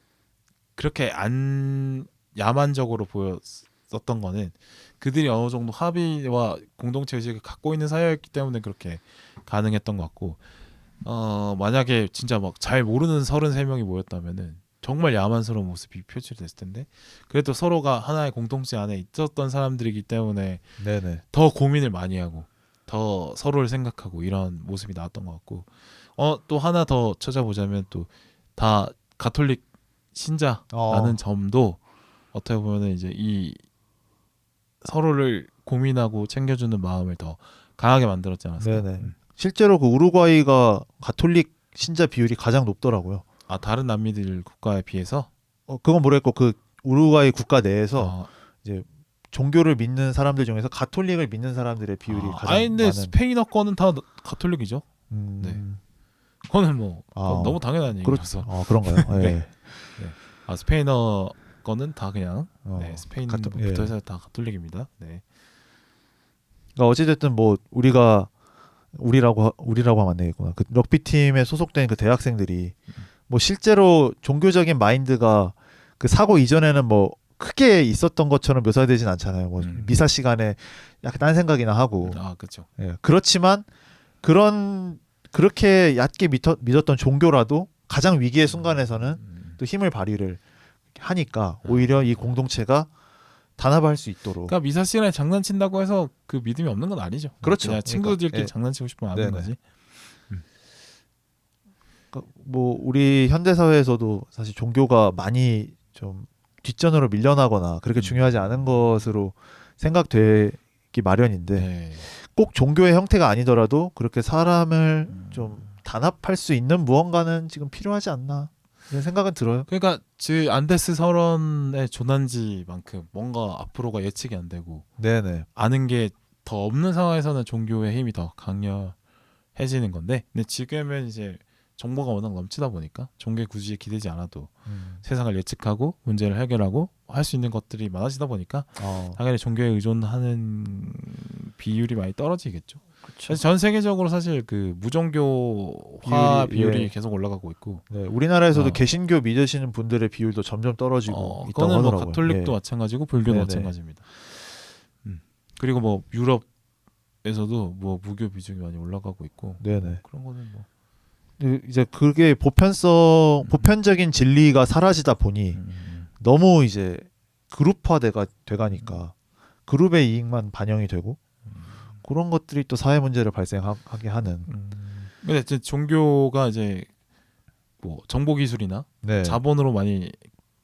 그렇게 안 야만적으로 보였었던 거는 그들이 어느 정도 합의와 공동체 의식을 갖고 있는 사회였기 때문에 그렇게 가능했던 것 같고 만약에 진짜 막 잘 모르는 33명이 모였다면은 정말 야만스러운 모습이 표출됐을 텐데 그래도 서로가 하나의 공동체 안에 있었던 사람들이기 때문에 더 고민을 많이 하고 더 서로를 생각하고 이런 모습이 나왔던 것 같고 또 하나 더 찾아보자면 또 다 가톨릭 신자라는 점도 어떻게 보면은 이제 이 서로를 고민하고 챙겨주는 마음을 더 강하게 만들었지 않았을까? 실제로 그 우루과이가 가톨릭 신자 비율이 가장 높더라고요. 다른 남미들 국가에 비해서? 그건 모르겠고 그 우루과이 국가 내에서 아, 이제 종교를 믿는 사람들 중에서 가톨릭을 믿는 사람들의 비율이 가장 아니 근데 많은. 스페인어권은 다 가톨릭이죠. 음, 네. 그거는 뭐 그건 아, 너무 당연한 얘기라서. 그런가요? 예. 네. 스페인어권은 다 그냥 예. 스페인부터 해서 다 가톨릭입니다. 네. 그러니까 어찌됐든 뭐 우리라고 하면 안 되겠구나. 그 럭비 팀에 소속된 그 대학생들이 뭐 실제로 종교적인 마인드가 그 사고 이전에는 뭐 크게 있었던 것처럼 묘사되진 않잖아요. 뭐 미사 시간에 약간 딴 생각이나 하고. 그렇죠. 예. 그렇지만 그렇게 얕게 믿었던 종교라도 가장 위기의 순간에서는 또 힘을 발휘를 하니까 오히려 이 공동체가 단합할 수 있도록. 그러니까 미사 시간에 장난친다고 해서 그 믿음이 없는 건 아니죠. 그렇죠. 그냥 친구들끼리 그러니까, 예. 장난치고 싶으면 하는 네네. 거지. 그러니까 뭐 우리 현대 사회에서도 사실 종교가 많이 좀 뒷전으로 밀려나거나 그렇게 중요하지 않은 것으로 생각되기 마련인데 네. 꼭 종교의 형태가 아니더라도 그렇게 사람을 좀 단합할 수 있는 무언가는 지금 필요하지 않나 이런 생각은 들어요. 그러니까 안데스 설원의 조난지만큼 뭔가 앞으로가 예측이 안 되고 네네. 아는 게 더 없는 상황에서는 종교의 힘이 더 강렬해지는 건데, 근데 지금은 이제 정보가 워낙 넘치다 보니까 종교의 구주에 기대지 않아도 세상을 예측하고 문제를 해결하고 할 수 있는 것들이 많아지다 보니까 당연히 종교에 의존하는 비율이 많이 떨어지겠죠. 그래서 전 세계적으로 사실 그 무종교화 비율이 예. 계속 올라가고 있고, 네, 우리나라에서도 개신교 믿으시는 분들의 비율도 점점 떨어지고 있다고 그거는 하더라고요. 뭐 가톨릭도 예. 마찬가지고 불교도 네네. 마찬가지입니다. 그리고 뭐 유럽에서도 뭐 무교 비중이 많이 올라가고 있고, 네네. 그런 거는 뭐 이제 그게 보편적인 진리가 사라지다 보니 너무 이제 그룹화돼가 돼가니까 그룹의 이익만 반영이 되고 그런 것들이 또 사회 문제를 발생하게 하는. 근데 이제 종교가 이제 뭐 정보 기술이나 네. 자본으로 많이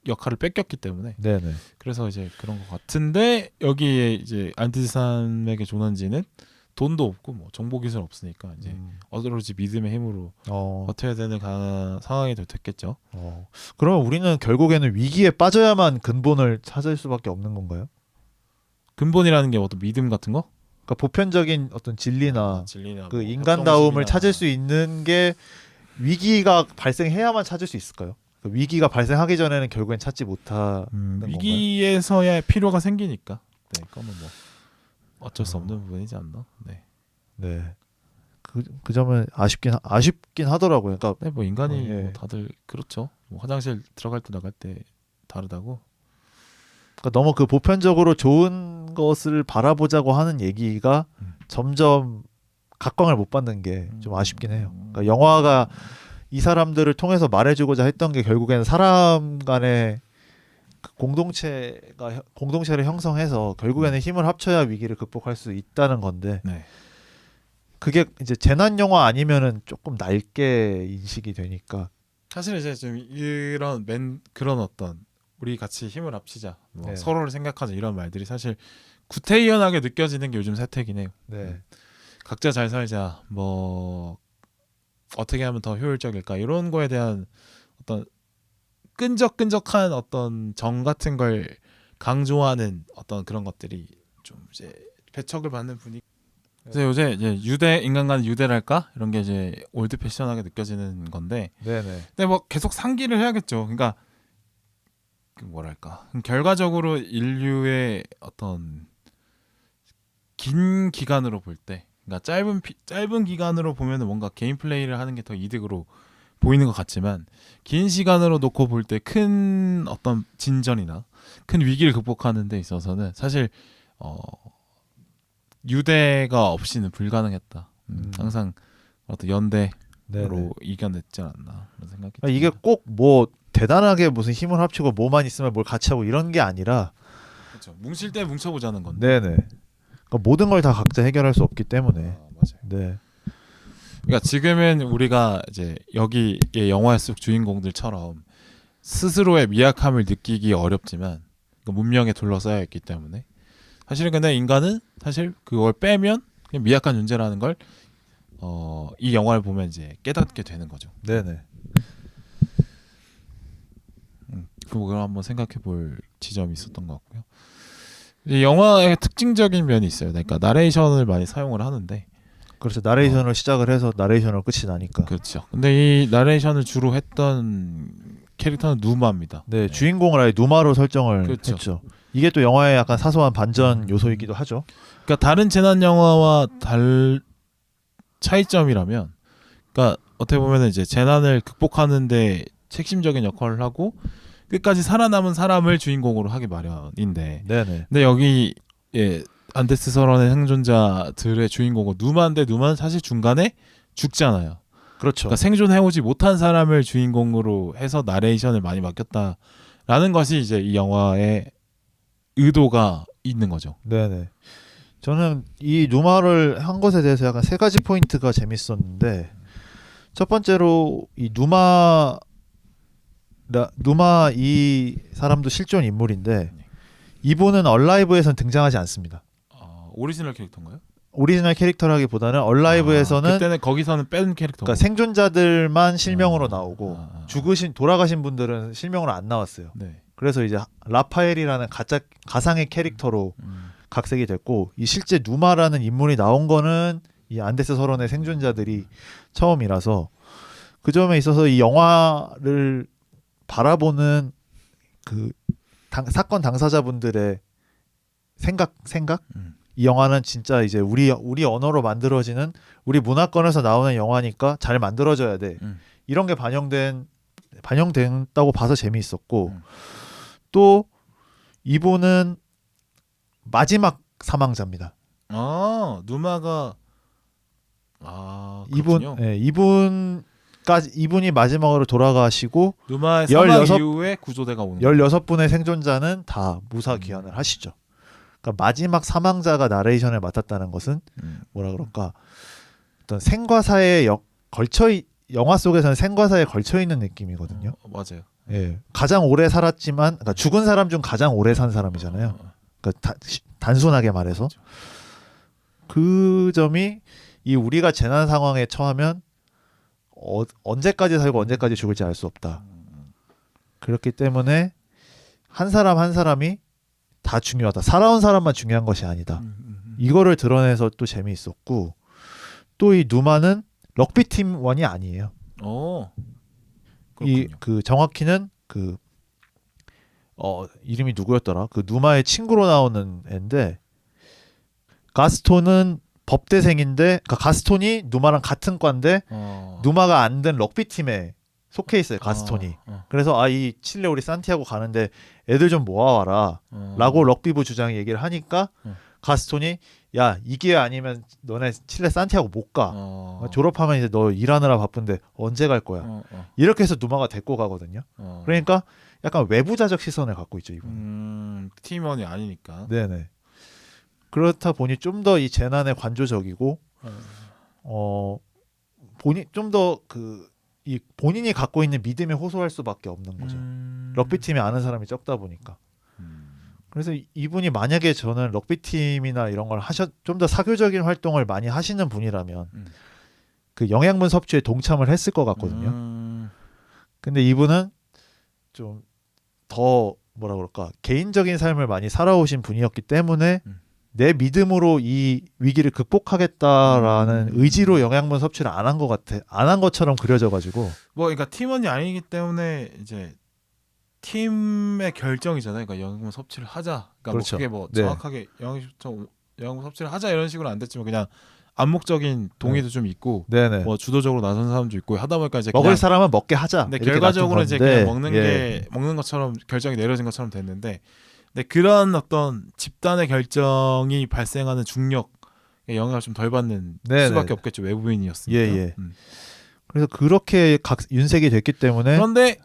역할을 뺏겼기 때문에 네네. 그래서 이제 그런 것 같은데, 여기에 이제 안티산맥의 조난지는 돈도 없고 뭐 정보 기술 없으니까 이제 오로지 믿음의 힘으로 버텨야 되는 상황이 됐겠죠. 그러면 우리는 결국에는 위기에 빠져야만 근본을 찾을 수밖에 없는 건가요? 근본이라는 게 어떤 믿음 같은 거? 그러니까 보편적인 어떤 진리나 그 뭐 인간다움을 협동심이나. 찾을 수 있는 게 위기가 발생해야만 찾을 수 있을까요? 그 위기가 발생하기 전에는 결국엔 찾지 못하는 건가요? 위기에서야 필요가 생기니까. 네, 그거는 뭐 어쩔 수 없는 부분이지 않나. 네. 네. 그 점은 아쉽긴 하더라고요. 그러니까 네, 뭐 인간이 예. 뭐 다들 그렇죠. 뭐 화장실 들어갈 때 나갈 때 다르다고. 그러니까 너무 그 보편적으로 좋은 것을 바라보자고 하는 얘기가 점점 각광을 못 받는 게 좀 아쉽긴 해요. 그러니까 영화가 이 사람들을 통해서 말해주고자 했던 게 결국에는 사람 간의 그 공동체를 형성해서 결국에는 힘을 합쳐야 위기를 극복할 수 있다는 건데, 네. 그게 이제 재난 영화 아니면은 조금 낡게 인식이 되니까. 사실 이제 좀 그런 어떤 우리 같이 힘을 합치자, 뭐 네. 서로를 생각하자, 이런 말들이 사실 구태의연하게 느껴지는 게 요즘 세태긴 해요. 네. 각자 잘 살자, 뭐 어떻게 하면 더 효율적일까, 이런 거에 대한 어떤 끈적끈적한 어떤 정 같은 걸 강조하는 어떤 그런 것들이 좀 이제 배척을 받는 분위기. 그래서 요새 이제 인간과는 유대랄까, 이런 게 이제 올드 패션하게 느껴지는 건데, 네네. 근데 뭐 계속 상기를 해야겠죠. 그러니까 그 뭐랄까, 결과적으로 인류의 어떤 긴 기간으로 볼 때, 그러니까 짧은 기간으로 보면은 뭔가 개인 플레이를 하는 게 더 이득으로 보이는 것 같지만, 긴 시간으로 놓고 볼 때 큰 어떤 진전이나 큰 위기를 극복하는 데 있어서는 사실 유대가 없이는 불가능했다. 항상 어떤 연대로 네네. 이겨냈지 않았나 그런 생각이 그러니까 이게 듭니다. 꼭 뭐 대단하게 무슨 힘을 합치고 뭐만 있으면 뭘 같이 하고 이런 게 아니라, 그렇죠. 뭉칠 때 뭉쳐보자는 건데. 네네. 그러니까 모든 걸 다 각자 해결할 수 없기 때문에. 맞아요. 네. 그러니까 지금은 우리가 이제 여기의 영화 속 주인공들처럼 스스로의 미약함을 느끼기 어렵지만 그 문명에 둘러싸여 있기 때문에, 사실은 근데 인간은 사실 그걸 빼면 그냥 미약한 존재라는 걸 이 영화를 보면 이제 깨닫게 되는 거죠. 네네. 그걸 한번 생각해볼 지점이 있었던 것 같고요. 이 영화의 특징적인 면이 있어요. 그러니까 나레이션을 많이 사용을 하는데 그렇죠. 나레이션을 시작을 해서 나레이션으로 끝이 나니까. 그렇죠. 근데 이 나레이션을 주로 했던 캐릭터는 누마입니다. 네, 주인공을 아예 누마로 설정을 그렇죠. 했죠. 이게 또 영화의 약간 사소한 반전 요소이기도 하죠. 그러니까 다른 재난 영화와 차이점이라면, 그러니까 어떻게 보면 이제 재난을 극복하는데 핵심적인 역할을 하고 끝까지 살아남은 사람을 주인공으로 하기 마련인데, 네네. 근데 여기 안데스 설원의 생존자들의 주인공은 누마인데 누마는 사실 중간에 죽잖아요. 그렇죠. 그러니까 생존해오지 못한 사람을 주인공으로 해서 나레이션을 많이 맡겼다라는 것이 이제 이 영화의 의도가 있는 거죠. 네네. 저는 이 누마를 한 것에 대해서 약간 세 가지 포인트가 재밌었는데, 첫 번째로 이 누마 이 사람도 실존 인물인데 이분은 얼라이브에서는 등장하지 않습니다. 오리지널 캐릭터인가요? 오리지널 캐릭터라기보다는 얼라이브에서는 그때는 거기서는 뺀 캐릭터. 그러니까 생존자들만 실명으로 나오고 돌아가신 분들은 실명으로 안 나왔어요. 네. 그래서 이제 라파엘이라는 가상의 캐릭터로 각색이 됐고, 이 실제 누마라는 인물이 나온 거는 이 안데스 설원의 생존자들이 처음이라서 그 점에 있어서 이 영화를 바라보는 그 사건 당사자분들의 생각 이 영화는 진짜 이제 우리 언어로 만들어지는 우리 문화권에서 나오는 영화니까 잘 만들어져야 돼. 이런 게 반영된다고 봐서 재미있었고, 또 이분은 마지막 사망자입니다. 누마가 이분이 마지막으로 돌아가시고 누마의 사망 이후에 구조대가 오는 16분의 생존자는 다 무사 귀환을 하시죠. 그러니까 마지막 사망자가 나레이션을 맡았다는 것은 뭐라 그럴까, 어떤 생과 사에 영화 속에서는 생과 사에 걸쳐 있는 느낌이거든요. 맞아요. 예, 가장 오래 살았지만, 그러니까 죽은 사람 중 가장 오래 산 사람이잖아요. 그러니까 단순하게 말해서 그 점이 우리가 재난 상황에 처하면 언제까지 살고 언제까지 죽을지 알 수 없다. 그렇기 때문에 한 사람 한 사람이 다 중요하다. 살아온 사람만 중요한 것이 아니다. 이거를 드러내서 또 재미있었고, 또 이 누마는 럭비 팀원이 아니에요. 그 정확히는 이름이 누구였더라? 그 누마의 친구로 나오는 애인데, 가스톤은 법대생인데, 그러니까 가스톤이 누마랑 같은 과인데 누마가 안 된 럭비 팀에 속해 있어요. 가스톤이. 그래서 이 칠레 우리 산티아고 가는데 애들 좀 모아와라 라고 럭비부 주장이 얘기를 하니까 가스톤이 야, 이 기회 아니면 너네 칠레 산티아고 못 가. 졸업하면 이제 너 일하느라 바쁜데 언제 갈 거야. 이렇게 해서 누마가 데리고 가거든요. 그러니까 약간 외부자적 시선을 갖고 있죠, 이분. 팀원이 아니니까. 네네. 그렇다 보니 좀 더 이 재난에 관조적이고, 좀 더 이 본인이 갖고 있는 믿음에 호소할 수밖에 없는 거죠. 럭비 팀에 아는 사람이 적다 보니까. 그래서 이분이 만약에 저는 럭비 팀이나 이런 걸 좀 더 사교적인 활동을 많이 하시는 분이라면 그 영양분 섭취에 동참을 했을 것 같거든요. 근데 이분은 좀 더 뭐라 그럴까, 개인적인 삶을 많이 살아오신 분이었기 때문에 내 믿음으로 이 위기를 극복하겠다라는 의지로 영양분 섭취를 안 한 것 같아. 안 한 것처럼 그려져가지고. 그러니까 팀원이 아니기 때문에 이제 팀의 결정이잖아요. 그러니까 영양분 섭취를 하자. 그러니까 그렇죠. 그게 정확하게 영양분 섭취를 하자 이런 식으로 안 됐지만 그냥 암묵적인 동의도 좀 있고, 네네. 주도적으로 나선 사람도 있고 하다 보니까 이제 먹을 사람은 먹게 하자. 근데 결과적으로 이제 그냥 먹는 것처럼 결정이 내려진 것처럼 됐는데. 근데 그런 어떤 집단의 결정이 발생하는 중력에 영향을 좀 덜 받는 수밖에 없겠죠. 외부인이었으니까. 예. 그래서 그렇게 윤색이 됐기 때문에. 그런데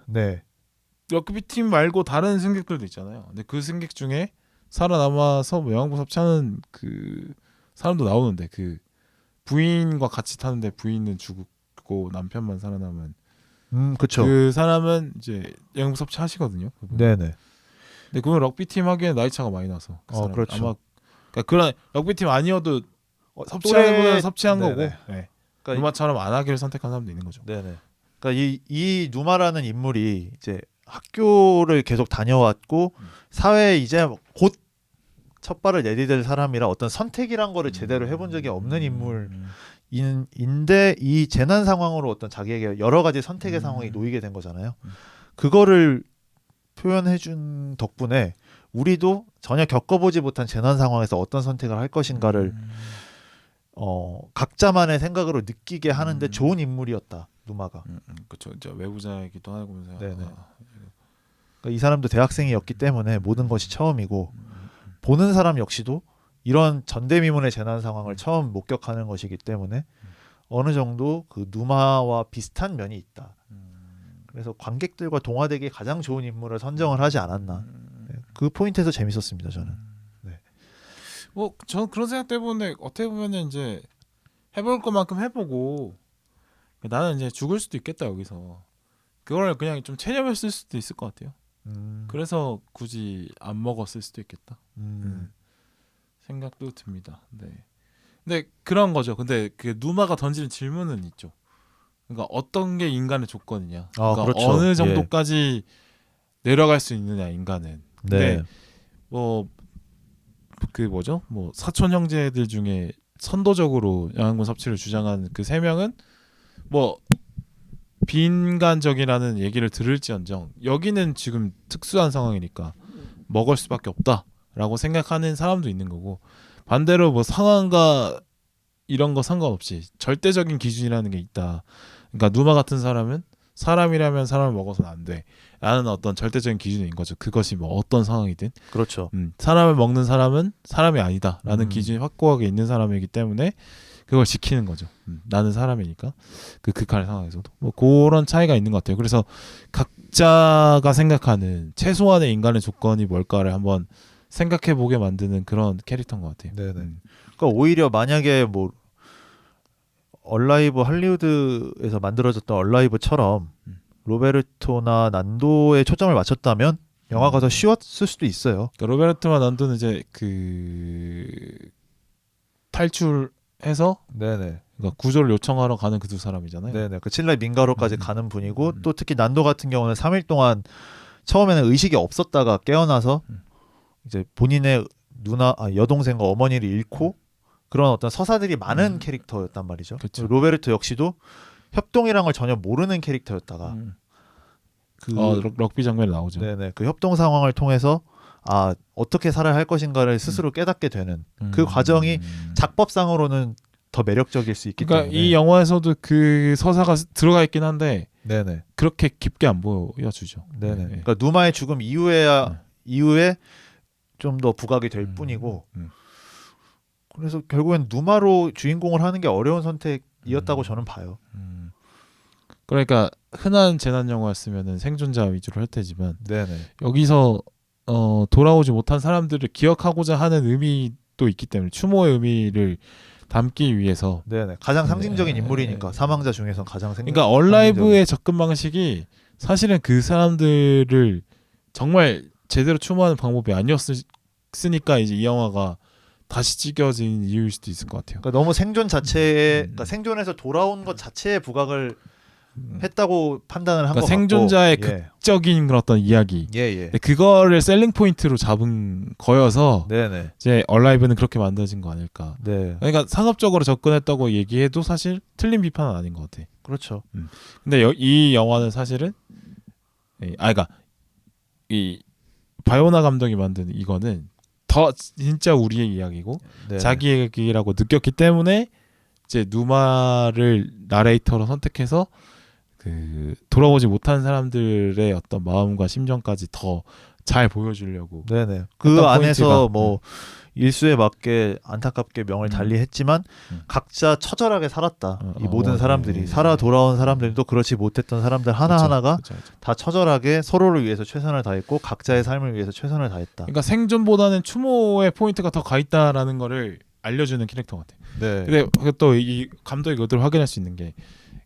럭비 팀 말고 다른 승객들도 있잖아요. 근데 그 승객 중에 살아남아서 영양분 섭취하는 그 사람도 나오는데, 그 부인과 같이 타는데 부인은 죽고 남편만 살아남은 그쵸. 그 사람은 이제 영양분 섭취하시거든요. 네네. 근데 그건 럭비 팀 하기엔 나이 차가 많이 나서 그렇죠. 아마 그러니까 그런 럭비 팀 아니어도 섭취하는 분은 섭취한 거고, 그러니까 누마처럼 안 하기를 선택한 사람도 있는 거죠. 네네. 그러니까 이 누마라는 인물이 이제 학교를 계속 다녀왔고 사회에 이제 곧 첫 발을 내디딜 사람이라 어떤 선택이란 거를 제대로 해본 적이 없는 인물인데 이 재난 상황으로 어떤 자기에게 여러 가지 선택의 상황이 놓이게 된 거잖아요. 그거를 표현해준 덕분에 우리도 전혀 겪어보지 못한 재난 상황에서 어떤 선택을 할 것인가를 각자만의 생각으로 느끼게 하는데 좋은 인물이었다. 누마가. 그렇죠. 이제 외부자이기도 하면서. 네네. 그러니까 이 사람도 대학생이었기 때문에 모든 것이 처음이고 보는 사람 역시도 이런 전대미문의 재난 상황을 처음 목격하는 것이기 때문에 어느 정도 그 누마와 비슷한 면이 있다. 그래서 관객들과 동화되기에 가장 좋은 인물을 선정을 하지 않았나. 네, 그 포인트에서 재밌었습니다. 저는. 네. 뭐 저는 그런 생각 때문에 어떻게 보면은 이제 해볼 것만큼 해보고 나는 이제 죽을 수도 있겠다 여기서 그걸 그냥 좀 체념했을 수도 있을 것 같아요. 그래서 굳이 안 먹었을 수도 있겠다. 생각도 듭니다. 네. 근데 그런 거죠. 근데 그 누마가 던지는 질문은 있죠. 그러니까 어떤 게 인간의 조건이냐. 그러니까 그렇죠. 어느 정도까지 내려갈 수 있느냐 인간은. 근데 네. 뭐 그 뭐죠? 뭐 사촌 형제들 중에 선도적으로 영양분 섭취를 주장하는 그 세 명은 뭐 비인간적이라는 얘기를 들을지언정 여기는 지금 특수한 상황이니까 먹을 수밖에 없다라고 생각하는 사람도 있는 거고 반대로 뭐 상황과 이런 거 상관없이 절대적인 기준이라는 게 있다. 그러니까 누마 같은 사람은 사람이라면 사람을 먹어서는 안 돼. 라는 어떤 절대적인 기준인 거죠. 그것이 뭐 어떤 상황이든. 그렇죠. 사람을 먹는 사람은 사람이 아니다. 라는 기준이 확고하게 있는 사람이기 때문에 그걸 지키는 거죠. 나는 사람이니까. 그 극한의 상황에서도. 뭐 그런 차이가 있는 것 같아요. 그래서 각자가 생각하는 최소한의 인간의 조건이 뭘까를 한번 생각해 보게 만드는 그런 캐릭터인 것 같아요. 네네. 그러니까 오히려 만약에 뭐 얼라이브 할리우드에서 만들어졌던 얼라이브처럼 로베르토나 난도에 초점을 맞췄다면 영화가 더 쉬웠을 수도 있어요. 그러니까 로베르토와 난도는 이제 그 탈출해서 네네. 그러니까 구조를 요청하러 가는 그 두 사람이잖아요. 네네. 그 칠레 민가로까지 가는 분이고 또 특히 난도 같은 경우는 3일 동안 처음에는 의식이 없었다가 깨어나서 이제 본인의 여동생과 어머니를 잃고 그런 어떤 서사들이 많은 캐릭터였단 말이죠. 그쵸. 로베르토 역시도 협동이란 걸 전혀 모르는 캐릭터였다가 그 럭비 장면에 나오죠. 네네. 그 협동 상황을 통해서 어떻게 살아야 할 것인가를 스스로 깨닫게 되는 그 과정이 작법상으로는 더 매력적일 수 있기 그러니까 때문에 이 영화에서도 그 서사가 들어가 있긴 한데 네네. 그렇게 깊게 안 보여주죠. 네네. 네. 그러니까 누마의 죽음 이후에 좀 더 부각이 될 뿐이고 그래서 결국엔 누마로 주인공을 하는 게 어려운 선택이었다고 저는 봐요. 그러니까 흔한 재난 영화였으면은 생존자 위주로 할 테지만 네네. 여기서 돌아오지 못한 사람들을 기억하고자 하는 의미도 있기 때문에 추모의 의미를 담기 위해서 네네. 가장 상징적인 인물이니까 사망자 중에서 가장 그러니까 얼라이브의 접근 방식이 사실은 그 사람들을 정말 제대로 추모하는 방법이 아니었으니까 이제 이 영화가 다시 찍혀진 이유일 수도 있을 것 같아요. 그러니까 너무 생존 자체에 그러니까 생존에서 돌아온 것 자체에 부각을 했다고 판단을 한 것 그러니까 같고 생존자의 극적인 그런 어떤 이야기. 예. 근데 그거를 셀링 포인트로 잡은 거여서 네네. 이제 얼라이브는 그렇게 만들어진 거 아닐까. 네. 그러니까 상업적으로 접근했다고 얘기해도 사실 틀린 비판은 아닌 것 같아. 그렇죠. 근데 이 영화는 사실은 그러니까 이 바요나 감독이 만든 이거는 더 진짜 우리의 이야기고 네. 자기 얘기라고 느꼈기 때문에 이제 누마를 나레이터로 선택해서 그 돌아오지 못한 사람들의 어떤 마음과 심정까지 더 잘 보여주려고. 네네. 그 안에서 뭐 일수에 맞게 안타깝게 명을 달리했지만 각자 처절하게 살았다. 이 모든 사람들이 살아 돌아온 사람들도 그렇지 못했던 사람들 하나하나가 그쵸. 다 처절하게 서로를 위해서 최선을 다했고 각자의 삶을 위해서 최선을 다했다. 그러니까 생존보다는 추모의 포인트가 더 가 있다라는 거를 알려주는 캐릭터 같아. 네. 근데 또 이 감독이 의도를 확인할 수 있는 게,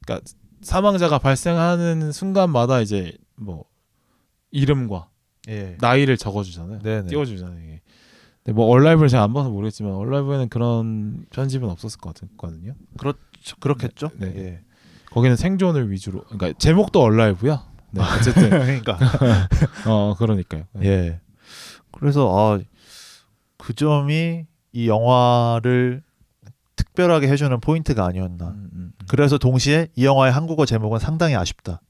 그러니까 사망자가 발생하는 순간마다 이제 뭐 이름과 나이를 적어주잖아요. 네네. 띄워주잖아요. 이게. 근데 뭐 얼라이브를 제가 안 봐서 모르겠지만 얼라이브에는 그런 편집은 없었을 것 같거든요. 그렇겠죠. 네. 예. 거기는 생존을 위주로, 그러니까 제목도 얼라이브야. 네, 어쨌든 그러니까 그러니까요. 네. 예. 그래서 그 점이 이 영화를 특별하게 해주는 포인트가 아니었나. 그래서 동시에 이 영화의 한국어 제목은 상당히 아쉽다.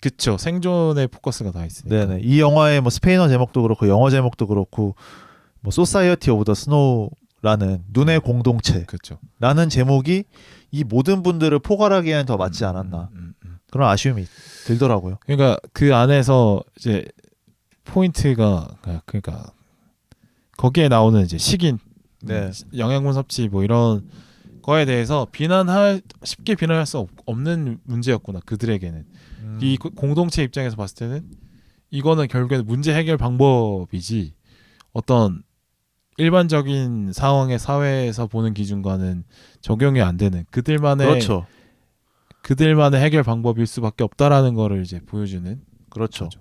그쵸. 생존에 포커스가 다 있으니까. 네네. 이 영화의 뭐 스페인어 제목도 그렇고 영어 제목도 그렇고 뭐 소사이어티 오브 더 스노우라는 눈의 공동체라는 그렇죠. 제목이 이 모든 분들을 포괄하기에는 더 맞지 않았나. 그런 아쉬움이 들더라고요. 그러니까 그 안에서 이제 포인트가 그러니까 거기에 나오는 이제 식인, 네. 영양분 섭취 뭐 이런 거에 대해서 쉽게 비난할 수 없는 문제였구나 그들에게는. 이 공동체 입장에서 봤을 때는 이거는 결국에는 문제 해결 방법이지 어떤 일반적인 상황의 사회에서 보는 기준과는 적용이 안 되는 그렇죠. 그들만의 해결 방법일 수밖에 없다라는 거를 이제 보여주는 그렇죠. 거죠.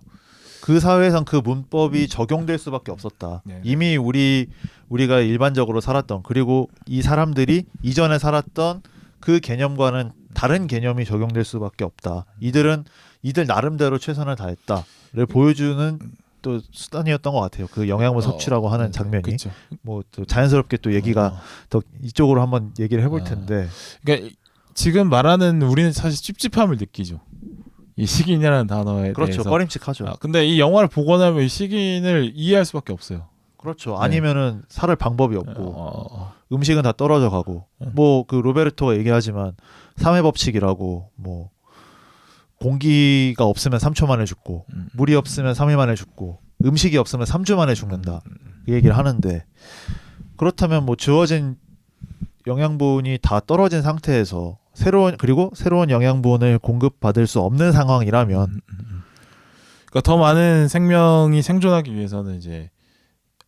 그 사회에선 그 문법이 적용될 수밖에 없었다. 네. 이미 우리가 일반적으로 살았던 그리고 이 사람들이 이전에 살았던 그 개념과는 다른 개념이 적용될 수밖에 없다. 이들 나름대로 최선을 다했다를 보여주는 또 수단이었던 것 같아요. 그 영양분 섭취라고 하는 장면이 그쵸. 뭐 또 자연스럽게 또 얘기가 더 이쪽으로 한번 얘기를 해볼 텐데. 그러니까 지금 말하는 우리는 사실 찝찝함을 느끼죠. 이 식인이라는 단어에 그렇죠. 대해서. 꺼림칙하죠. 근데 이 영화를 보고 나면 이 식인을 이해할 수밖에 없어요. 그렇죠. 네. 아니면은 살 방법이 없고 음식은 다 떨어져 가고 뭐 그 로베르토가 얘기하지만 3회 법칙이라고 뭐 공기가 없으면 3초 만에 죽고 물이 없으면 3일 만에 죽고 음식이 없으면 3주 만에 죽는다. 그 얘기를 하는데 그렇다면 뭐 주어진 영양분이 다 떨어진 상태에서 새로운 영양분을 공급받을 수 없는 상황이라면 그러니까 더 많은 생명이 생존하기 위해서는 이제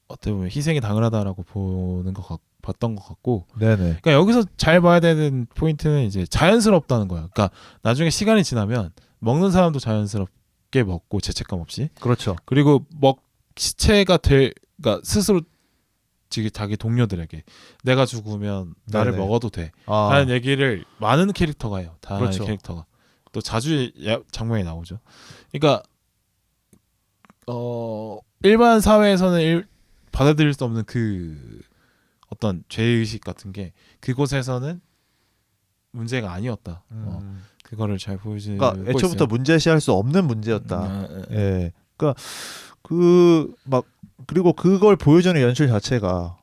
어떻게 보면 희생이 당연하다라고 봤던 것 같고, 네네. 그러니까 여기서 잘 봐야 되는 포인트는 이제 자연스럽다는 거야. 그러니까 나중에 시간이 지나면 먹는 사람도 자연스럽게 먹고 죄책감 없이. 그렇죠. 그리고 시체가 그러니까 스스로 자기 동료들에게 내가 죽으면 나를 네네. 먹어도 돼 라는 얘기를 많은 캐릭터가 해요. 다양한 그렇죠. 캐릭터가 또 자주 장면이 나오죠. 그러니까 일반 사회에서는 받아들일 수 없는 그 어떤 죄의식 같은 게 그곳에서는 문제가 아니었다. 그거를 잘 보여주고 그러니까 애초부터 있어요. 문제시할 수 없는 문제였다. 예. 그러니까 그리고 그걸 보여주는 연출 자체가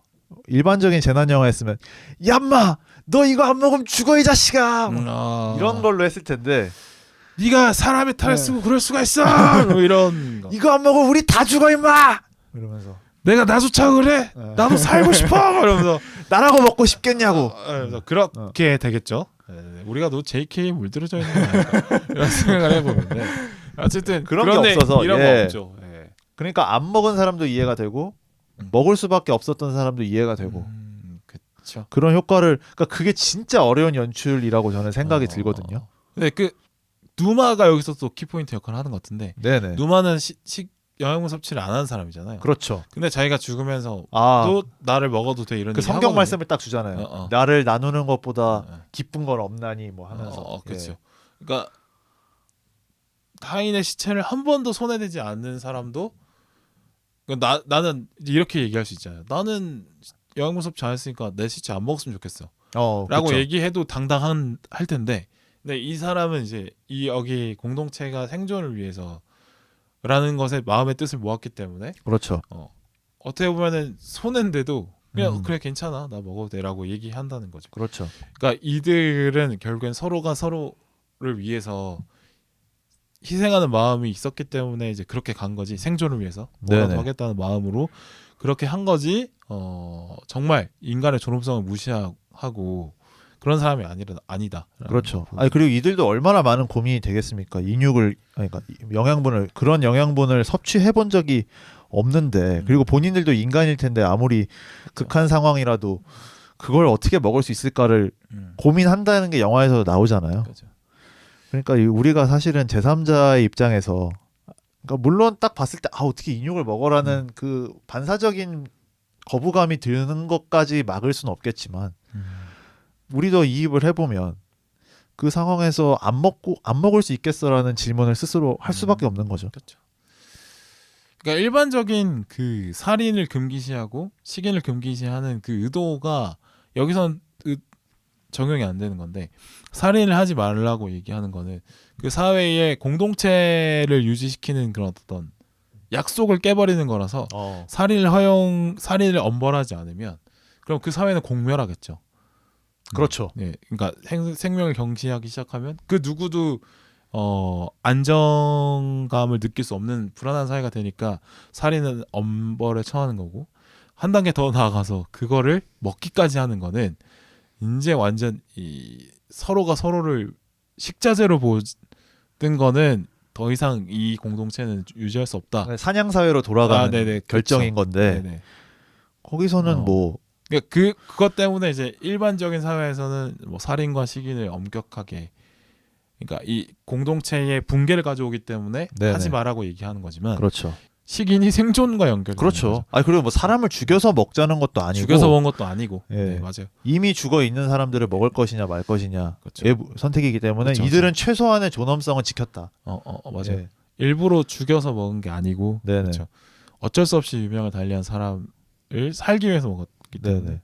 일반적인 재난 영화였으면 얌마 너 이거 안 먹으면 죽어 이 자식아 이런 걸로 했을 텐데 네가 사람의 탈을 쓰고 그럴 수가 있어 뭐 이런 거. 이거 안 먹으면 우리 다 죽어 임마 이러면서 내가 나조차 그래 나도 살고 싶어 이러면서 나라고 먹고 싶겠냐고 그렇게 되겠죠. 우리가 너 JK 물들어져 있는 거 아닐까 이런 생각을 해보는데 어쨌든 그런 게 없어서 이런 거 없죠. 그러니까 안 먹은 사람도 이해가 되고 먹을 수밖에 없었던 사람도 이해가 되고 그렇죠. 그런 효과를 그러니까 그게 진짜 어려운 연출이라고 저는 생각이 들거든요. 근데 그 누마가 여기서 또 키포인트 역할을 하는 것 같은데 네네. 누마는 영양분 섭취를 안 하는 사람이잖아요. 그렇죠. 근데 자기가 죽으면서 또 나를 먹어도 돼 이런 그 얘기 성경 하거든요. 말씀을 딱 주잖아요. 나를 나누는 것보다 기쁜 건 없나니 뭐 하면서. 그렇죠. 그러니까 타인의 시체를 한 번도 손에 대지 않는 사람도 나는 이렇게 얘기할 수 있잖아요. 나는 영양분 섭취 안 했으니까 내 시체 안 먹었으면 좋겠어. 라고 그쵸. 얘기해도 할 텐데, 근데 이 사람은 이제 여기 공동체가 생존을 위해서라는 것에 마음의 뜻을 모았기 때문에 그렇죠. 어떻게 보면은 손해인데도 그냥 그래 괜찮아 나 먹어도 돼라고 얘기한다는 거죠. 그렇죠. 그러니까 이들은 결국엔 서로가 서로를 위해서 희생하는 마음이 있었기 때문에 이제 그렇게 간 거지. 생존을 위해서 뭐라도 하겠다는 마음으로 그렇게 한 거지. 정말 인간의 존엄성을 무시하고 그런 사람이 아니다. 그렇죠. 그리고 이들도 얼마나 많은 고민이 되겠습니까? 그러니까 그런 영양분을 섭취해 본 적이 없는데 그리고 본인들도 인간일 텐데 아무리 극한 상황이라도 그걸 어떻게 먹을 수 있을까를 고민한다는 게 영화에서 나오잖아요. 그렇죠. 그러니까 우리가 사실은 제3자의 입장에서 그러니까 물론 딱 봤을 때 어떻게 인육을 먹어라는 그 반사적인 거부감이 드는 것까지 막을 수는 없겠지만 우리도 이입을 해보면 그 상황에서 안 먹을 수 있겠어라는 질문을 스스로 할 수밖에 없는 거죠. 그렇죠. 그러니까 일반적인 그 살인을 금기시하고 식인을 금기시하는 그 의도가 여기선 적용이 안 되는 건데, 살인을 하지 말라고 얘기하는 거는 그 사회의 공동체를 유지시키는 그런 어떤 약속을 깨버리는 거라서 살인을 엄벌하지 않으면 그럼 그 사회는 공멸하겠죠. 그렇죠. 네, 그러니까 생명을 경시하기 시작하면 그 누구도 안정감을 느낄 수 없는 불안한 사회가 되니까 살인은 엄벌에 처하는 거고, 한 단계 더 나아가서 그거를 먹기까지 하는 거는 이제 완전 이 서로가 서로를 식자재로 보는 거는 더 이상 이 공동체는 유지할 수 없다. 사냥 사회로 돌아가는 네네, 결정인 그렇죠. 건데 네네. 거기서는 뭐 그러니까 그것 때문에 이제 일반적인 사회에서는 뭐 살인과 식인을 엄격하게, 그러니까 이 공동체의 붕괴를 가져오기 때문에 네네. 하지 말라고 얘기하는 거지만, 그렇죠. 식인이 생존과 연결이 그렇죠. 아 그리고 뭐 사람을 죽여서 먹자는 것도 아니고 죽여서 먹은 것도 아니고. 예. 네, 맞아요. 이미 죽어 있는 사람들을 먹을 것이냐 말 것이냐 그렇죠. 선택이기 때문에 그렇죠, 이들은 최소한의 존엄성은 지켰다. 맞아요. 예. 일부러 죽여서 먹은 게 아니고, 네네. 그렇죠. 어쩔 수 없이 유명을 달리한 사람을 살기 위해서 먹었기 때문에. 네네.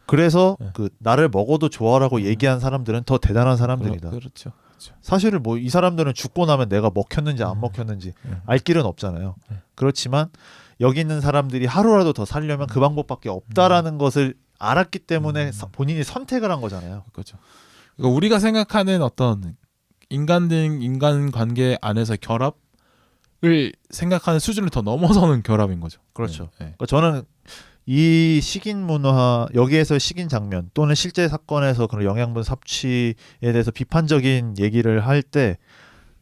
그래서 네. 그 나를 먹어도 좋아라고 얘기한 사람들은 더 대단한 사람들이다. 그렇죠. 사실은 뭐 이 사람들은 죽고 나면 내가 먹혔는지 안 먹혔는지 알 길은 없잖아요. 그렇지만 여기 있는 사람들이 하루라도 더 살려면 그 방법밖에 없다라는 것을 알았기 때문에 본인이 선택을 한 거잖아요. 그렇죠. 그러니까 우리가 생각하는 어떤 인간 관계 안에서 결합을 생각하는 수준을 더 넘어서는 결합인 거죠. 그렇죠. 네. 그러니까 저는 이 식인 문화 여기에서 식인 장면 또는 실제 사건에서 그런 영양분 섭취에 대해서 비판적인 얘기를 할 때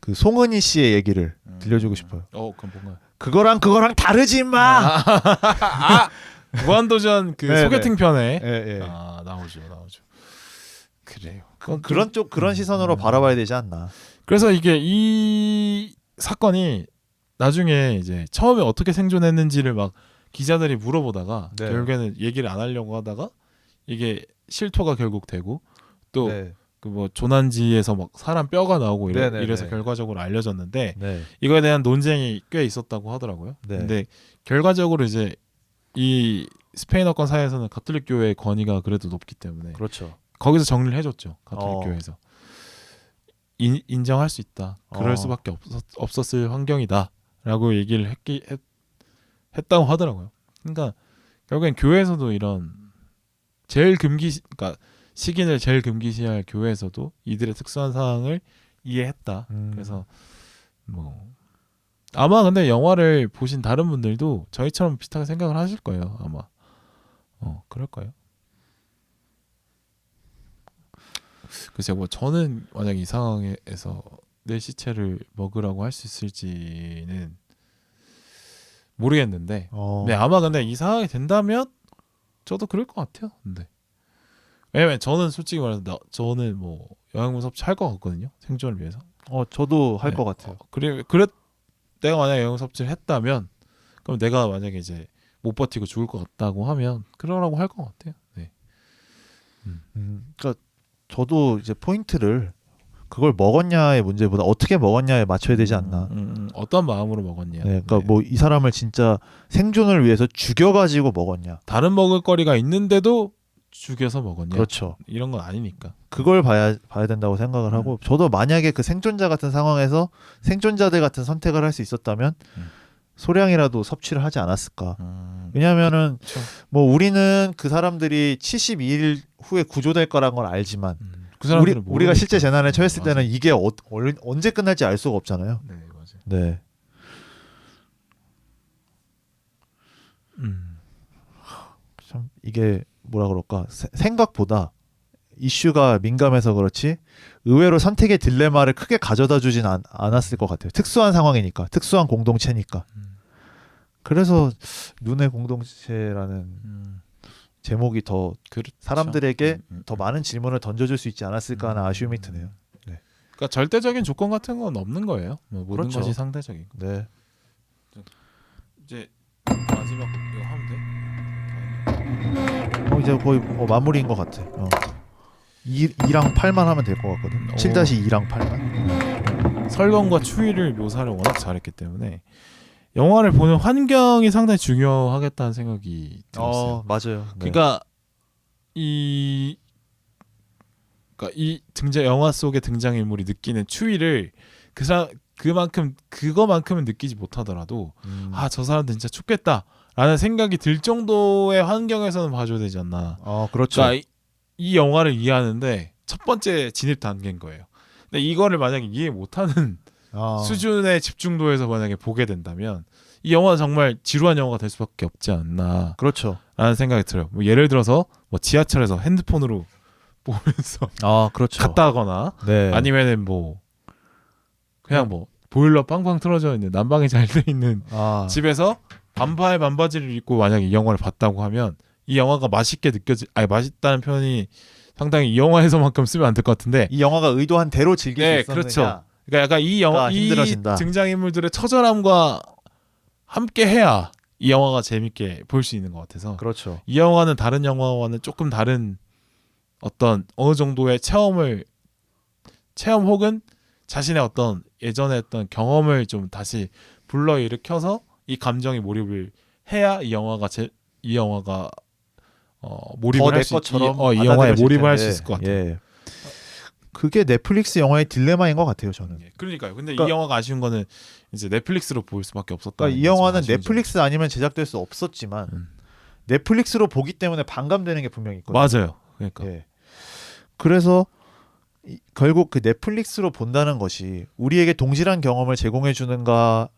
그 송은이 씨의 얘기를 들려주고 싶어요. 그럼 뭔가요? 그거랑 다르지 마. 무한도전 그 네네. 소개팅 편에 예. 나오죠. 그래요. 그런 시선으로 바라봐야 되지 않나. 그래서 이게 이 사건이 나중에 이제 처음에 어떻게 생존했는지를 막 기자들이 물어보다가 네. 결국에는 얘기를 안 하려고 하다가 이게 실토가 결국 되고 또 그 뭐 조난지에서 막 사람 뼈가 나오고 이래서 결과적으로 알려졌는데 이거에 대한 논쟁이 꽤 있었다고 하더라고요. 근데 결과적으로 이제 이 스페인어권 사회에서는 가톨릭 교회의 권위가 그래도 높기 때문에 그렇죠. 거기서 정리를 해줬죠. 가톨릭 교회에서 인정할 수 있다. 그럴 수밖에 없었을 환경이다라고 얘기를 했다고 하더라고요. 그러니까 결국엔 교회에서도 이런 그러니까 식인을 제일 금기시할 교회에서도 이들의 특수한 상황을 이해했다. 그래서 뭐 아마 근데 영화를 보신 다른 분들도 저희처럼 비슷하게 생각을 하실 거예요. 아마 그럴 거예요. 글쎄요, 뭐 저는 만약 이 상황에서 내 시체를 먹으라고 할 수 있을지는 모르겠는데, 네, 아마 근데 이 상황이 된다면 저도 그럴 것 같아요. 근데 왜냐면 저는 솔직히 말해서 저는 뭐 영양분 섭취할 것 같거든요. 생존을 위해서. 저도 할 것 같아요. 그래 내가 만약 영양분 섭취를 했다면, 그럼 내가 만약에 이제 못 버티고 죽을 것 같다고 하면 그러라고 할 것 같아요. 네. 그러니까 저도 이제 포인트를 그걸 먹었냐의 문제보다 어떻게 먹었냐에 맞춰야 되지 않나. 어떤 마음으로 먹었냐. 그러니까 뭐 이 사람을 진짜 생존을 위해서 죽여가지고 먹었냐. 다른 먹을거리가 있는데도 죽여서 먹었냐. 그렇죠. 이런 건 아니니까. 그걸 봐야 된다고 생각을 하고, 저도 만약에 그 생존자 같은 상황에서 생존자들 같은 선택을 할 수 있었다면 소량이라도 섭취를 하지 않았을까. 왜냐하면은 그쵸. 뭐 우리는 그 사람들이 72일 후에 구조될 거란 걸 알지만 그 사람들은 우리가 실제 재난에 처했을 맞아. 때는 이게 언제 끝날지 알 수가 없잖아요. 네, 맞아요. 네. 참 이게 뭐라 그럴까, 생각보다 이슈가 민감해서 그렇지 의외로 선택의 딜레마를 크게 가져다 주진 않았을 것 같아요. 특수한 상황이니까, 특수한 공동체니까. 그래서 눈의 공동체라는 제목이 더 사람들에게 더 많은 질문을 던져줄 수 있지 않았을까 하는 아쉬움이 드네요. 네. 그러니까 절대적인 조건 같은 건 없는 거예요. 뭐 모든 그렇죠. 것이 상대적이고. 네. 이제 마지막 이거 하면 돼? 이제 거의 마무리인 것 같아. 2랑 8만 하면 될 것 같거든. 7-2랑 8만. 설경과 추위를 묘사를 워낙 잘했기 때문에 영화를 보는 환경이 상당히 중요하겠다는 생각이 들었어요. 맞아요. 네. 그러니까 이 영화 속의 등장 인물이 느끼는 추위를 그거만큼은 느끼지 못하더라도 저 사람들 진짜 춥겠다라는 생각이 들 정도의 환경에서는 봐줘야 되지 않나. 그렇죠. 그러니까 이 영화를 이해하는데 첫 번째 진입 단계인 거예요. 근데 이거를 만약에 이해 못하는 수준의 집중도에서 만약에 보게 된다면 이 영화는 정말 지루한 영화가 될 수밖에 없지 않나. 그렇죠. 라는 생각이 들어요. 뭐 예를 들어서 뭐 지하철에서 핸드폰으로 보면서 그렇죠. 갔다 하거나 네. 아니면은 뭐 그냥 뭐 보일러 빵빵 틀어져 있는 난방이 잘 돼 있는 집에서 반팔 반바지를 입고 만약에 이 영화를 봤다고 하면 이 영화가 맛있다는 표현이 상당히 이 영화에서만큼 쓰면 안 될 것 같은데 이 영화가 의도한 대로 즐길 수 있었느냐. 그렇죠. 그러니까 약간 이 등장인물들의 처절함과 함께 해야 이 영화가 재밌게 볼 수 있는 것 같아서 그렇죠. 이 영화는 다른 영화와는 조금 다른 어떤 어느 정도의 체험 혹은 자신의 어떤 예전에 했던 경험을 좀 다시 불러일으켜서 이 감정에 몰입을 해야 이 영화가 몰입을 할 수 이 영화에 몰입을 할 수 있을 것 같아요. 예. 그게 넷플릭스 영화의 딜레마인 것 같아요, 저는. 그러니까요. 근데 이 영화가 아쉬운 거는 이제 넷플릭스로 볼 수밖에 없었다. 그러니까 이 영화는 넷플릭스 아니면 제작될 수 없었지만 넷플릭스로 보기 때문에 반감되는 게 분명히 있거든요. 맞아요. 그러니까. 예. 그래서 결국 그 넷플릭스로 본다는 것이 우리에게 동질한 경험을 제공해 주는가에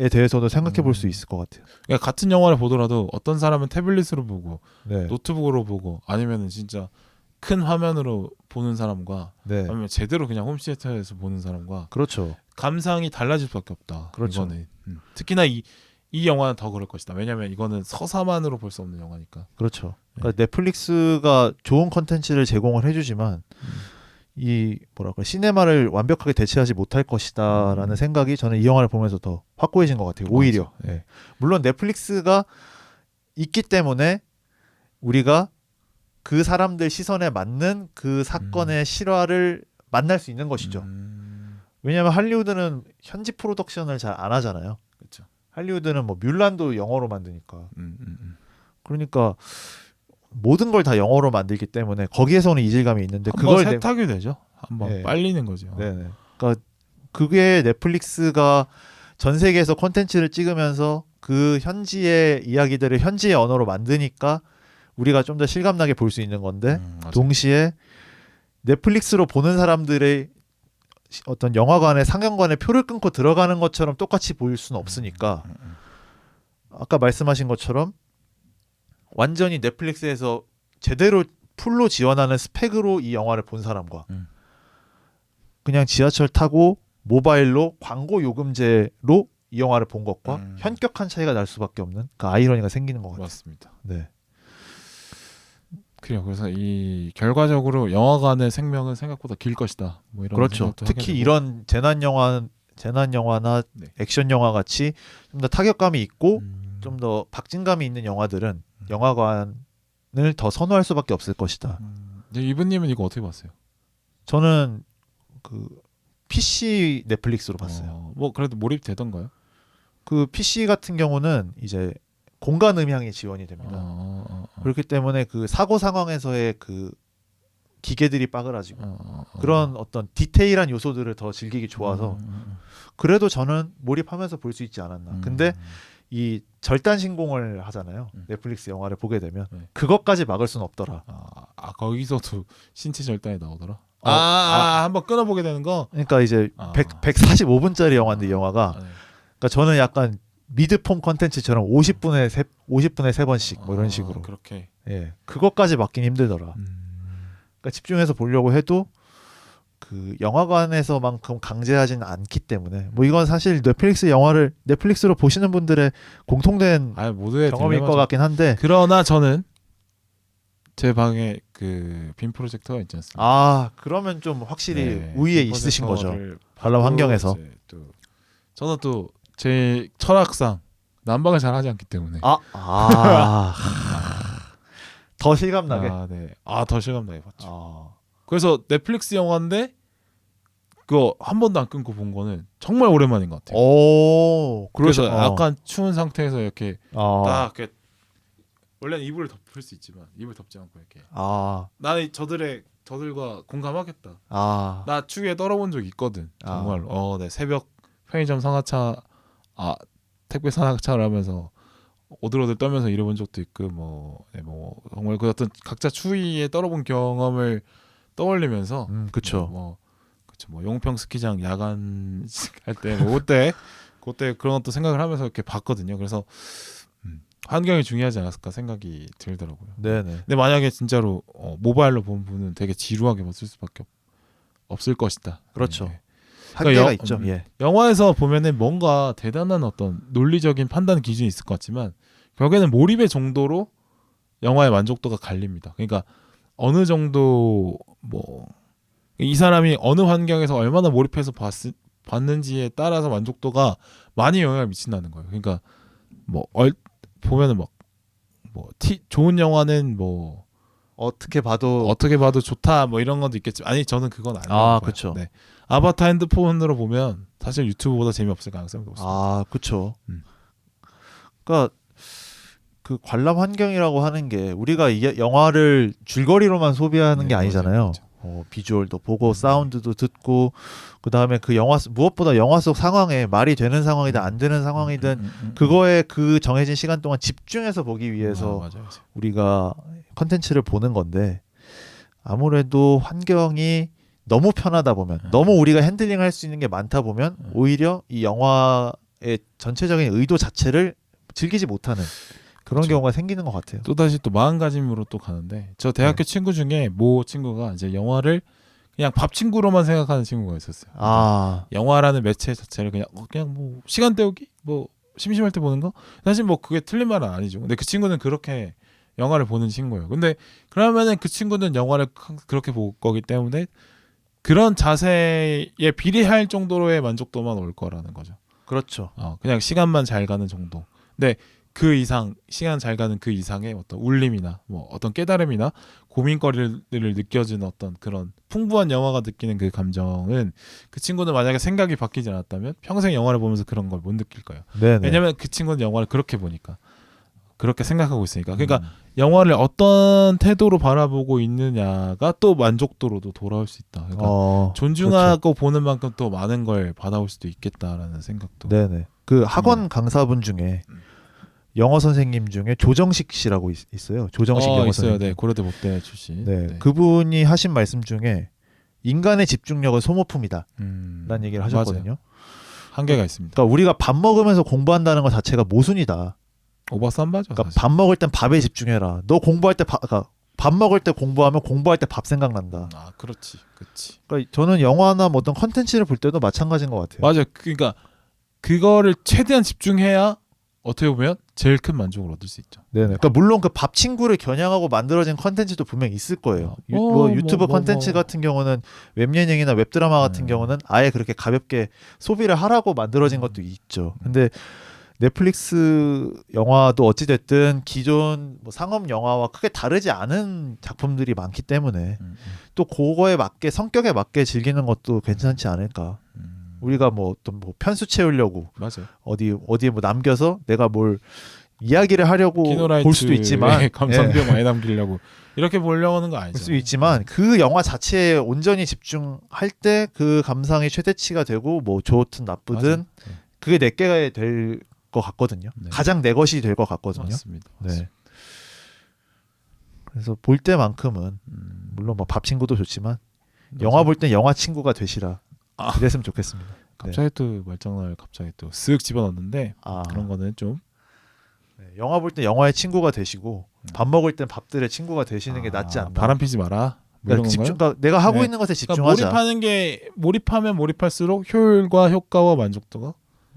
대해서도 생각해 볼 수 있을 것 같아요. 그러니까 같은 영화를 보더라도 어떤 사람은 태블릿으로 보고 네. 노트북으로 보고 아니면은 진짜 큰 화면으로 보는 사람과 아니면 제대로 그냥 홈시애터에서 보는 사람과 그렇죠. 감상이 달라질 수밖에 없다. 그렇죠. 이거는. 특히나 이 영화는 더 그럴 것이다. 왜냐하면 이거는 서사만으로 볼 수 없는 영화니까. 그렇죠. 그러니까 넷플릭스가 좋은 컨텐츠를 제공을 해주지만 이 시네마를 완벽하게 대체하지 못할 것이다라는 생각이 저는 이 영화를 보면서 더 확고해진 것 같아요. 오히려. 예. 물론 넷플릭스가 있기 때문에 우리가 그 사람들 시선에 맞는 그 사건의 실화를 만날 수 있는 것이죠. 왜냐하면 할리우드는 현지 프로덕션을 잘 안 하잖아요. 그렇죠. 할리우드는 뭐 뮬란도 영어로 만드니까. 그러니까 모든 걸 다 영어로 만들기 때문에 거기에서는 이질감이 있는데 그걸 세탁이 되죠. 한번 빨리는 거죠. 네. 그러니까 그게 넷플릭스가 전 세계에서 콘텐츠를 찍으면서 그 현지의 이야기들을 현지의 언어로 만드니까 우리가 좀 더 실감나게 볼 수 있는 건데 동시에 넷플릭스로 보는 사람들의 어떤 영화관에 상영관에 표를 끊고 들어가는 것처럼 똑같이 보일 수는 없으니까 아까 말씀하신 것처럼 완전히 넷플릭스에서 제대로 풀로 지원하는 스펙으로 이 영화를 본 사람과 그냥 지하철 타고 모바일로 광고 요금제로 이 영화를 본 것과 현격한 차이가 날 수밖에 없는 그 아이러니가 생기는 것 같아요. 맞습니다. 네. 그래서 이 결과적으로 영화관의 생명은 생각보다 길 것이다. 뭐 이런 그렇죠. 특히 이런 재난 영화나 액션 영화 같이 좀 더 타격감이 있고 좀 더 박진감이 있는 영화들은 영화관을 더 선호할 수밖에 없을 것이다. 이분님은 이거 어떻게 봤어요? 저는 그 PC 넷플릭스로 봤어요. 뭐 그래도 몰입되던가요? 그 PC 같은 경우는 이제 공간 음향이 지원이 됩니다. 그렇기 때문에 그 사고 상황에서의 그 기계들이 빠그라지고 그런 어떤 디테일한 요소들을 더 즐기기 좋아서 그래도 저는 몰입하면서 볼 수 있지 않았나. 근데 이 절단 신공을 하잖아요. 넷플릭스 영화를 보게 되면 그것까지 막을 수는 없더라. 거기서도 신체 절단이 나오더라. 한번 끊어보게 되는 거. 그러니까 이제 145분짜리 영화인데 이 영화가 그러니까 저는 약간 미드폼 컨텐츠처럼 50분에 3번씩 뭐 이런 식으로 그렇게 그것까지 막긴 힘들더라. 그러니까 집중해서 보려고 해도 그 영화관에서만큼 강제하지는 않기 때문에 뭐 이건 사실 넷플릭스 영화를 넷플릭스로 보시는 분들의 공통된 모두의 경험일 것 같긴 한데 그러나 저는 제 방에 그 빔 프로젝터가 있지 않습니까? 그러면 좀 확실히 우위에 있으신 거죠. 관람 환경에서. 저는 또 제 철학상 난방을 잘 하지 않기 때문에 더 실감나게. 더 실감나게 봤죠. 그래서 넷플릭스 영화인데 그거 한 번도 안 끊고 본 거는 정말 오랜만인 것 같아요. 오, 그래서 그러셔. 약간 추운 상태에서 이렇게 아, 딱 이렇게 원래는 이불을 덮을 수 있지만 이불 덮지 않고 이렇게 아, 나는 저들과 공감하겠다. 아, 나 추위에 떨어본 적 있거든. 아. 정말로. 네, 새벽 편의점 상하차 택배 상하차를 하면서 오들오들 떨면서 일해본 적도 있고 뭐 정말 그 어떤 각자 추위에 떨어본 경험을 떠올리면서 그쵸. 그쵸 뭐 용평 스키장 야간 할 때 뭐 그때 그런 것도 생각을 하면서 이렇게 봤거든요. 그래서 환경이 중요하지 않았을까 생각이 들더라고요. 네네. 근데 만약에 진짜로 모바일로 본 분은 되게 지루하게 봤을 수밖에 없을 것이다. 그렇죠. 네. 한계가 그러니까 있죠. 예. 영화에서 보면은 뭔가 대단한 어떤 논리적인 판단 기준이 있을 것 같지만 결국에는 몰입의 정도로 영화의 만족도가 갈립니다. 그러니까 어느 정도 뭐 이 사람이 어느 환경에서 얼마나 몰입해서 봤는지에 따라서 만족도가 많이 영향을 미친다는 거예요. 그러니까 보면은 좋은 영화는 어떻게 봐도 어떻게 봐도 좋다 뭐 이런 것도 있겠지만 아니 저는 그건 아니에요. 아, 그쵸. 네. 아바타 핸드폰으로 보면 사실 유튜브보다 재미없을 가능성이 높습니다. 아, 그쵸. 그러니까 그 관람 환경이라고 하는 게 우리가 이게 영화를 줄거리로만 소비하는 네, 게 아니잖아요. 맞아요. 비주얼도 보고 사운드도 듣고 그 다음에 그 영화 무엇보다 영화 속 상황에 말이 되는 상황이든 안 되는 상황이든 그거에 그 정해진 시간 동안 집중해서 보기 위해서 맞아요. 우리가 컨텐츠를 보는 건데 아무래도 환경이 너무 편하다 보면 너무 우리가 핸들링 할 수 있는 게 많다 보면 오히려 이 영화의 전체적인 의도 자체를 즐기지 못하는 그런 그렇죠. 경우가 생기는 것 같아요. 또 다시 또 마음가짐으로 또 가는데 저 대학교 친구 중에 모 친구가 이제 영화를 그냥 밥 친구로만 생각하는 친구가 있었어요. 아, 영화라는 매체 자체를 그냥 뭐 시간 때우기 뭐 심심할 때 보는 거 사실 뭐 그게 틀린 말은 아니죠. 근데 그 친구는 그렇게 영화를 보는 친구예요. 근데 그러면은 그 친구는 영화를 그렇게 볼 거기 때문에 그런 자세에 비례할 정도로의 만족도만 올 거라는 거죠. 그렇죠. 그냥 시간만 잘 가는 정도. 근데 그 이상 시간 잘 가는 그 이상의 어떤 울림이나 뭐 어떤 깨달음이나 고민거리를 느껴지는 어떤 그런 풍부한 영화가 느끼는 그 감정은 그 친구는 만약에 생각이 바뀌지 않았다면 평생 영화를 보면서 그런 걸 못 느낄 거예요. 네네. 왜냐하면 그 친구는 영화를 그렇게 보니까 그렇게 생각하고 있으니까. 그러니까 영화를 어떤 태도로 바라보고 있느냐가 또 만족도로도 돌아올 수 있다. 그러니까 존중하고 그렇죠. 보는 만큼 또 많은 걸 받아올 수도 있겠다라는 생각도. 네네. 그 학원 강사분 중에 영어 선생님 중에 조정식 씨라고 있어요. 조정식 영어 있어요. 선생님. 네, 고려대 법대 출신. 네, 네. 그분이 하신 말씀 중에 인간의 집중력은 소모품이다 라는 얘기를 하셨거든요. 맞아요. 한계가 있습니다. 그러니까 우리가 밥 먹으면서 공부한다는 것 자체가 모순이다. 오버쌈바죠. 그러니까 사실. 밥 먹을 땐 밥에 집중해라. 너 공부할 때 그러니까 밥 먹을 때 공부하면 공부할 때 밥 생각난다. 그렇지. 그러니까 저는 영화나 뭐 어떤 컨텐츠를 볼 때도 마찬가지인 것 같아요. 맞아요. 그러니까 그거를 최대한 집중해야 어떻게 보면 제일 큰 만족을 얻을 수 있죠. 네네. 그러니까 물론 그 밥 친구를 겨냥하고 만들어진 컨텐츠도 분명 있을 거예요. 뭐 유튜브 컨텐츠 같은 경우는 웹예능이나 웹드라마 같은 경우는 아예 그렇게 가볍게 소비를 하라고 만들어진 것도 있죠. 근데 넷플릭스 영화도 어찌됐든 기존 뭐 상업 영화와 크게 다르지 않은 작품들이 많기 때문에 또 그거에 맞게 성격에 맞게 즐기는 것도 괜찮지 않을까. 우리가 뭐 어떤 뭐 편수 채우려고 맞아요. 어디에 뭐 남겨서 내가 뭘 이야기를 하려고 볼 수도 있지만 감성도 많이 남기려고 이렇게 보려고 하는 거 아니죠. 볼 수도 있지만 그 영화 자체에 온전히 집중할 때 그 감상이 최대치가 되고 뭐 좋든 나쁘든 그게 내게 될 것 같거든요. 네. 가장 내 것이 될 것 같거든요. 맞습니다. 네. 그래서 볼 때만큼은 물론 뭐 밥 친구도 좋지만 영화 볼 땐 영화 친구가 되시라. 이랬으면 좋겠습니다. 갑자기 또 말장난을 갑자기 또 쓱 집어넣는데 그런 거는 좀 영화 볼 땐 영화의 친구가 되시고 밥 먹을 땐 밥들의 친구가 되시는 게 낫지 않나. 바람 피지 마라. 그러니까 그러니까 내가 하고 있는 것에 집중하자. 그러니까 몰입하면 몰입할수록 효율과 효과와 만족도가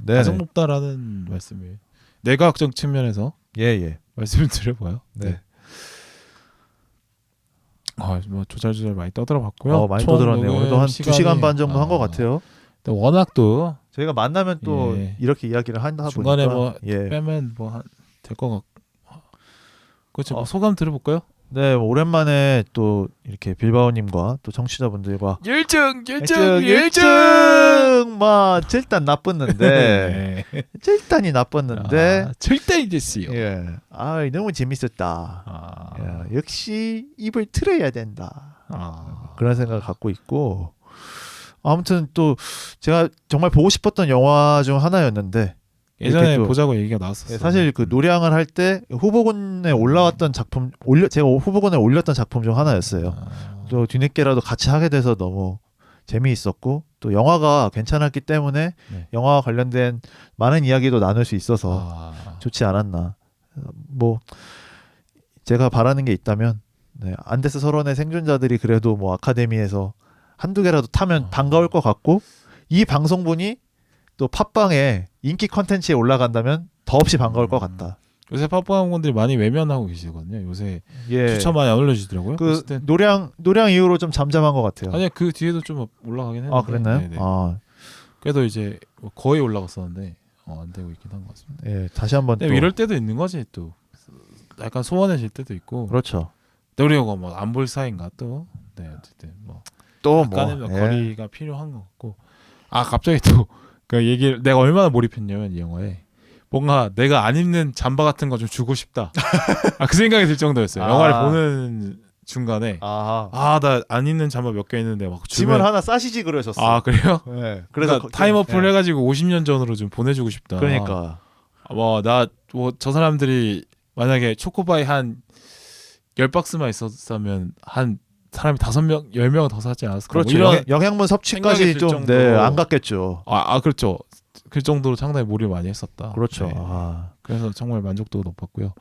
가장 높다라는 말씀이에요. 내과학적 측면에서 말씀을 드려봐요. 네. 뭐 조잘조잘 많이 떠들어봤고요. 많이 떠들었네요. 오늘도 한 2시간 반 정도 한 것 같아요. 워낙 또 저희가 만나면 또 이렇게 이야기를 한다 중간에 보니까 빼면 될 것 같고 그렇죠. 소감 들어볼까요? 네, 뭐 오랜만에 또 이렇게 빌바오님과 또 청취자분들과 열정 막 절단 나빴는데 네. 절단이 나빴는데 절단이 됐어요. 예, 아 너무 재밌었다. 아. 야, 역시 입을 틀어야 된다. 아. 그런 생각을 갖고 있고 아무튼 또 제가 정말 보고 싶었던 영화 중 하나였는데 예전에 또, 보자고 얘기가 나왔었어요. 예, 사실 그 노량을 할 때 후보군에 올라왔던 작품 제가 후보군에 올렸던 작품 중 하나였어요. 또 뒤늦게라도 같이 하게 돼서 너무 재미있었고 또 영화가 괜찮았기 때문에 네. 영화와 관련된 많은 이야기도 나눌 수 있어서 좋지 않았나. 뭐 제가 바라는 게 있다면 네, 안데스 서론의 생존자들이 그래도 뭐 아카데미에서 한두 개라도 타면 반가울 것 같고 이 방송분이 또 팟빵에 인기 컨텐츠에 올라간다면 더없이 반가울 것 같다. 요새 팟빵 분들이 많이 외면하고 계시거든요. 요새 예. 추천 많이 안 올려주더라고요. 그 노량 이후로 좀 잠잠한 것 같아요. 아니 그 뒤에도 좀 올라가긴 했는데. 아 그랬나요? 네네. 아, 그래도 이제 거의 올라갔었는데 안 되고 있긴 한 것 같습니다. 예, 다시 한번 또 이럴 때도 있는 거지 또. 약간 소원해질 때도 있고. 그렇죠. 또 우리가 뭐안 볼 사이인가 또. 네 어쨌든 뭐 또 약간의 뭐 거리가 필요한 것 같고. 아 갑자기 또 그 얘기를 내가 얼마나 몰입했냐면 이 영화에. 뭔가 내가 안 입는 잠바 같은 거 좀 주고 싶다. 그 생각이 들 정도였어요. 영화를 보는 중간에 나 안 입는 잠바 몇 개 있는데 막 짐을 하나 싸시지 그러셨어. 아 그래요? 네. 그래서 타임어플 해가지고 50년 전으로 좀 보내주고 싶다. 그러니까 저 사람들이 만약에 초코바이 한 10박스만 있었다면 한 사람이 5명, 10명은 더 사지 않았을까? 그렇죠. 뭐 이런 영양분 섭취까지 좀 안 갔겠죠. 그렇죠. 그 정도로 상당히 몰입 많이 했었다. 그렇죠. 네. 그래서 정말 만족도가 높았고요.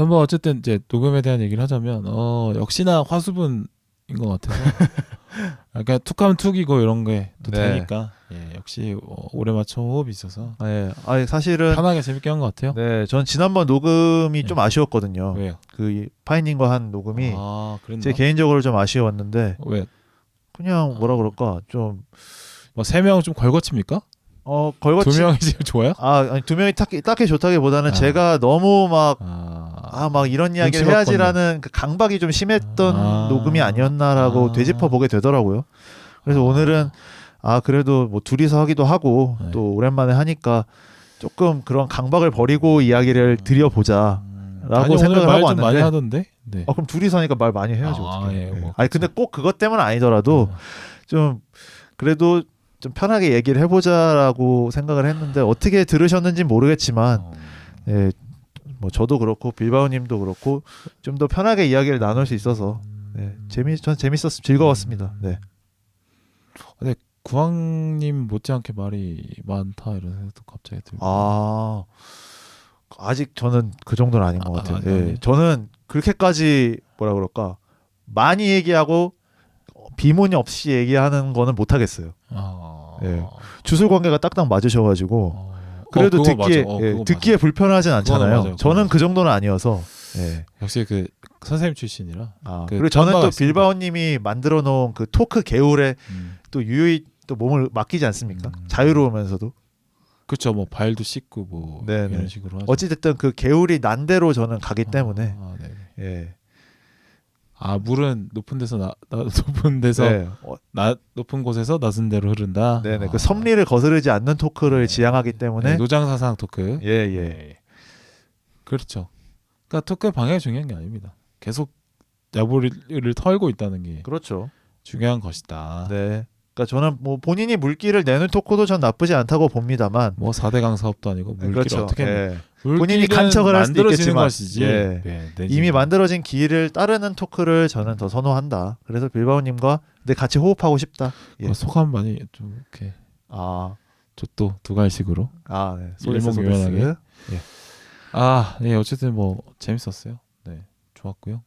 뭐 어쨌든 이제 녹음에 대한 얘기를 하자면 역시나 화수분인 것 같아서 약간 툭하면 툭이고 이런 게 또 되니까 역시 오래 맞춰 호흡이 있어서 사실은 편하게 재밌게 한 것 같아요. 네, 전 지난번 녹음이 좀 아쉬웠거든요. 왜요? 그 파이님과 한 녹음이 그랬나? 제 개인적으로 좀 아쉬웠는데 왜? 그냥 뭐라 그럴까 좀 뭐 3명 좀 걸거칩니까? 걸거치 2명이 지금 좋아요? 아니 2명이 딱히 좋다기보다는 제가 너무 막 이런 이야기를 해야지라는 그 강박이 좀 심했던 녹음이 아니었나라고 되짚어 보게 되더라고요. 그래서 오늘은 그래도 뭐 둘이서 하기도 하고 또 오랜만에 하니까 조금 그런 강박을 버리고 이야기를 드려보자라고 생각을 하고 왔는데 많이 하던데. 네. 그럼 둘이서 하니까 말 많이 해야죠. 어떻게? 뭐 근데 꼭 그것 때문은 아니더라도 좀 그래도 좀 편하게 얘기를 해보자라고 생각을 했는데 어떻게 들으셨는지 모르겠지만 뭐 저도 그렇고 빌바오님도 그렇고 좀 더 편하게 이야기를 나눌 수 있어서 전 즐거웠습니다. 네. 근데 구왕님 못지않게 말이 많다 이런 생각도 갑자기 들고. 아직 저는 그 정도는 아닌 것 같아요. 저는 그렇게까지 뭐라 그럴까 많이 얘기하고 비문이 없이 얘기하는 거는 못 하겠어요. 주술 관계가 딱딱 맞으셔가지고 그래도 듣기에 불편하진 않잖아요. 저는 그 정도는 아니어서. 역시 그 선생님 출신이라. 그리고 저는 또 빌바오님이 만들어 놓은 그 토크 개울에 또 유유히 또 몸을 맡기지 않습니까? 자유로우면서도. 그렇죠. 뭐 발도 씻고 뭐 이런 식으로 하죠. 어찌됐든 그 개울이 난 대로 저는 가기 때문에. 물은 높은 데서 높은 곳에서 낮은 데로 흐른다. 네네. 그 섭리를 거스르지 않는 토크를 지향하기 때문에. 노장사상 토크. 그렇죠. 그러니까 토크의 방향이 중요한 게 아닙니다. 계속 야부리를 털고 있다는 게 그렇죠. 중요한 것이다. 네. 그러니까 저는 뭐 본인이 물기를 내는 토크도 전 나쁘지 않다고 봅니다만. 뭐 4대강 사업도 아니고 물기를 어떻게 본인이 간척을 할 수도 있겠지만 이미 뭐. 만들어진 길을 따르는 토크를 저는 더 선호한다. 그래서 빌바오님과 같이 호흡하고 싶다. 소감 많이 좀 이렇게 저또 두갈식으로 일목요연하게. 어쨌든 뭐 재밌었어요. 네, 좋았고요.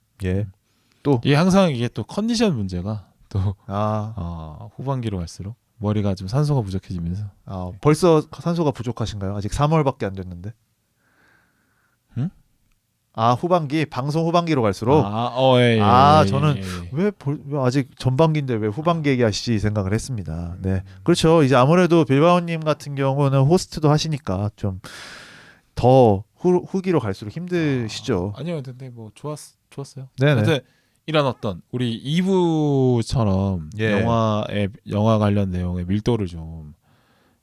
또 이게 항상 이게 또 컨디션 문제가 또 후반기로 갈수록 머리가 좀 산소가 부족해지면서 벌써 산소가 부족하신가요? 아직 3월밖에 안 됐는데. 후반기 방송 후반기로 갈수록 저는 왜 아직 전반기인데 왜 후반기 얘기하시지 생각을 했습니다. 네, 그렇죠. 이제 아무래도 빌바오님 같은 경우는 호스트도 하시니까 좀 더 후기로 갈수록 힘드시죠. 아니요, 근데 뭐 좋았어요. 네네. 근데 이런 어떤 우리 2부처럼 예. 영화 관련 내용의 밀도를 좀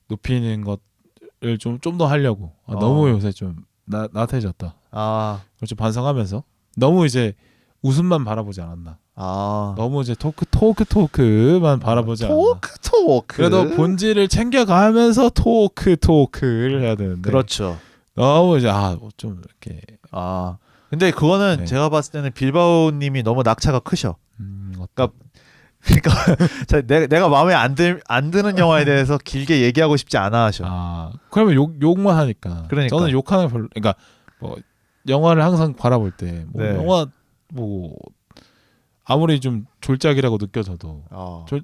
높이는 것을 좀 더 하려고 너무 요새 좀 나태해졌다. 그걸 좀 반성하면서 너무 이제 웃음만 바라보지 않았나. 너무 이제 토크만 바라보지 않았나. 토크. 그래도 본질을 챙겨가면서 토크를 해야 되는데. 그렇죠. 너무 이제 좀 이렇게. 근데 그거는 네. 제가 봤을 때는 빌바오님이 너무 낙차가 크셔. 그러니까 내가 마음에 안 드는 영화에 대해서 길게 얘기하고 싶지 않아 하셔. 그러면 욕만 하니까. 그러니까. 저는 욕하는 별로. 그러니까 뭐 영화를 항상 바라볼 때 뭐 네. 영화 뭐 아무리 좀 졸작이라고 느껴져도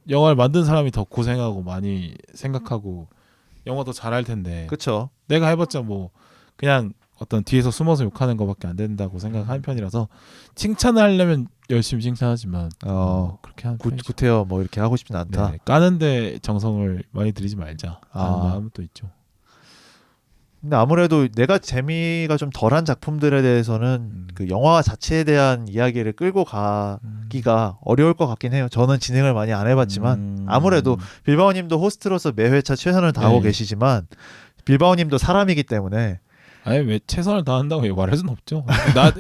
영화를 만든 사람이 더 고생하고 많이 생각하고 영화도 잘할 텐데. 그렇죠. 내가 해봤자 뭐 그냥 어떤 뒤에서 숨어서 욕하는 것밖에 안 된다고 생각하는 편이라서 칭찬을 하려면 열심히 칭찬하지만 그렇게 하는 편이죠. 구태여 뭐 이렇게 하고 싶진 않다. 네, 까는데 정성을 많이 들이지 말자 하는 마음은 또 있죠. 근데 아무래도 내가 재미가 좀 덜한 작품들에 대해서는 그 영화 자체에 대한 이야기를 끌고 가기가 어려울 것 같긴 해요. 저는 진행을 많이 안 해봤지만 아무래도 빌바오님도 호스트로서 매 회차 최선을 다하고 계시지만 빌바오님도 사람이기 때문에 아니 왜 최선을 다한다고 말할 수는 없죠. 나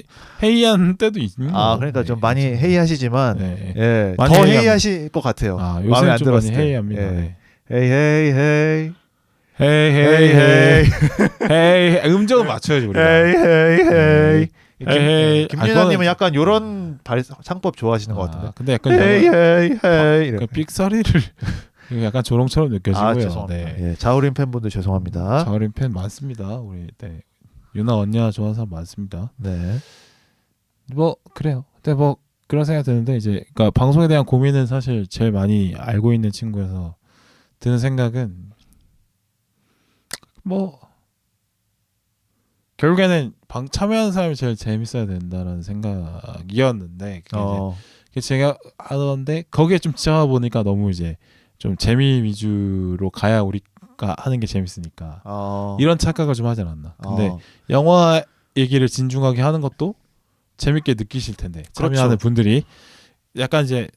회의한 때도 있는 거. 그러니까 좀 많이 회의하시지만 많이 더 회의하실 것 같아요. 요새 좀 많이 회의합니다. 헤이 음정을 맞춰야지 우리가. 헤이 김윤아님은 약간 이런 창법 좋아하시는 것 같은데. 근데 약간 헤이 삑사리를 약간 조롱처럼 느껴지고요. 죄송합니다. 네. 자우림 팬분들 죄송합니다. 자우림 팬 많습니다. 우리 유나 언니나 좋아하는 사람 많습니다. 네. 뭐 그래요. 근데 뭐 그런 생각이 드는데 이제 그러니까 방송에 대한 고민은 사실 제일 많이 알고 있는 친구여서 드는 생각은 뭐 결국에는 참여하는 사람이 제일 재밌어야 된다라는 생각이었는데 그게 제가 하던데 거기에 좀 지쳐 보니까 너무 이제 좀 재미 위주로 가야 우리가 하는 게 재밌으니까 이런 착각을 좀 하지 않았나. 근데 영화 얘기를 진중하게 하는 것도 재밌게 느끼실 텐데 참여하는 분들이 약간 이제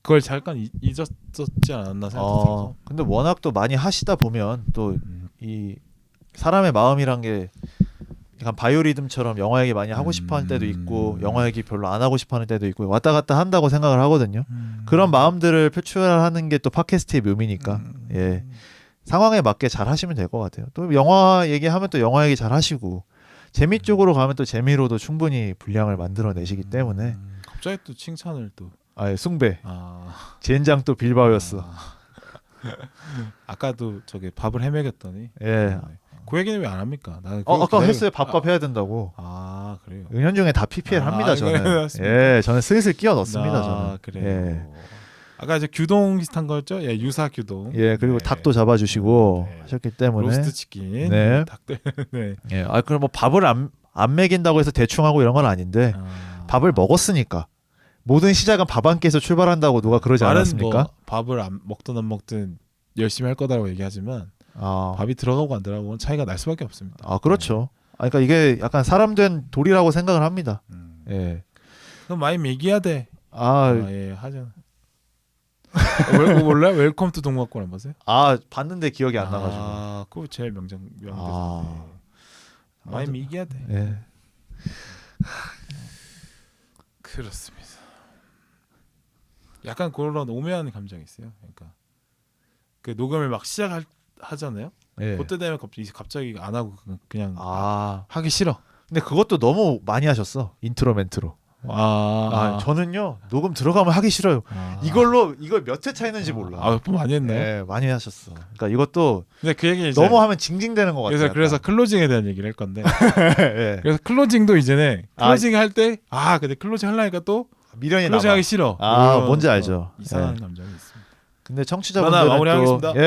그걸 잠깐 잊었지 않았나 생각이 들어서. 근데 워낙 또 많이 하시다 보면 또 이 사람의 마음이란 게 약간 바이오리듬처럼 영화 얘기 많이 하고 싶어하는 때도 있고 영화 얘기 별로 안 하고 싶어하는 때도 있고 왔다 갔다 한다고 생각을 하거든요. 그런 마음들을 표출하는 게 또 팟캐스트의 묘미니까 상황에 맞게 잘 하시면 될 것 같아요. 또 영화 얘기하면 또 영화 얘기 잘 하시고 재미 쪽으로 가면 또 재미로도 충분히 분량을 만들어내시기 때문에 갑자기 또 칭찬을 또 숭배 젠장 또 빌바오였어. 아까도 저기 밥을 헤매겼더니 그 얘기는 왜 안 합니까? 아까 했어요. 밥값 해야 된다고. 그래요. 은연중에 다 PPL 합니다. 저는. 저는 슬슬 끼워 넣습니다. 저는. 그래요. 아까 이제 규동 비슷한 거였죠? 유사 규동. 그리고 닭도 잡아주시고 하셨기 때문에. 로스트 치킨. 닭들. 그럼 뭐 밥을 안 먹인다고 해서 대충 하고 이런 건 아닌데 밥을 먹었으니까. 모든 시작은 밥 한 끼에서 출발한다고 누가 그러지 않았습니까? 뭐 밥을 먹든 안 먹든 열심히 할 거다라고 얘기하지만 밥이 들어가고 안 들어가고는 차이가 날 수밖에 없습니다. 그렇죠. 그러니까 이게 약간 사람 된 도리라고 생각을 합니다. 그럼 많이 먹여야 돼. 하잖아. 몰라? 웰컴 투 동막권 안 보세요? 봤는데 기억이 안 나가지고. 그거 제일 명대사인데. 많이 먹여야 돼. 그렇습니다. 약간 그런 오묘한 감정이 있어요. 그러니까 그 녹음을 막 하잖아요. 그때 되면 갑자기 안 하고 그냥 하기 싫어. 근데 그것도 너무 많이 하셨어. 인트로 멘트로. 저는요 녹음 들어가면 하기 싫어요. 이걸 몇 회 차이는지 몰라. 몇 번 많이 했나요? 많이 하셨어. 그러니까 이것도 근데 그 얘기 너무 하면 징징대는 것 같아요. 그래서 클로징에 대한 얘기를 할 건데. 그래서 클로징도 이제는 클로징 할 때 근데 클로징 하려니까 또 미련이 클로징 남아. 하기 싫어. 뭔지 알죠. 이상한 감정이 있습니다. 근데 청취자분들은 마무리하겠습니다. 또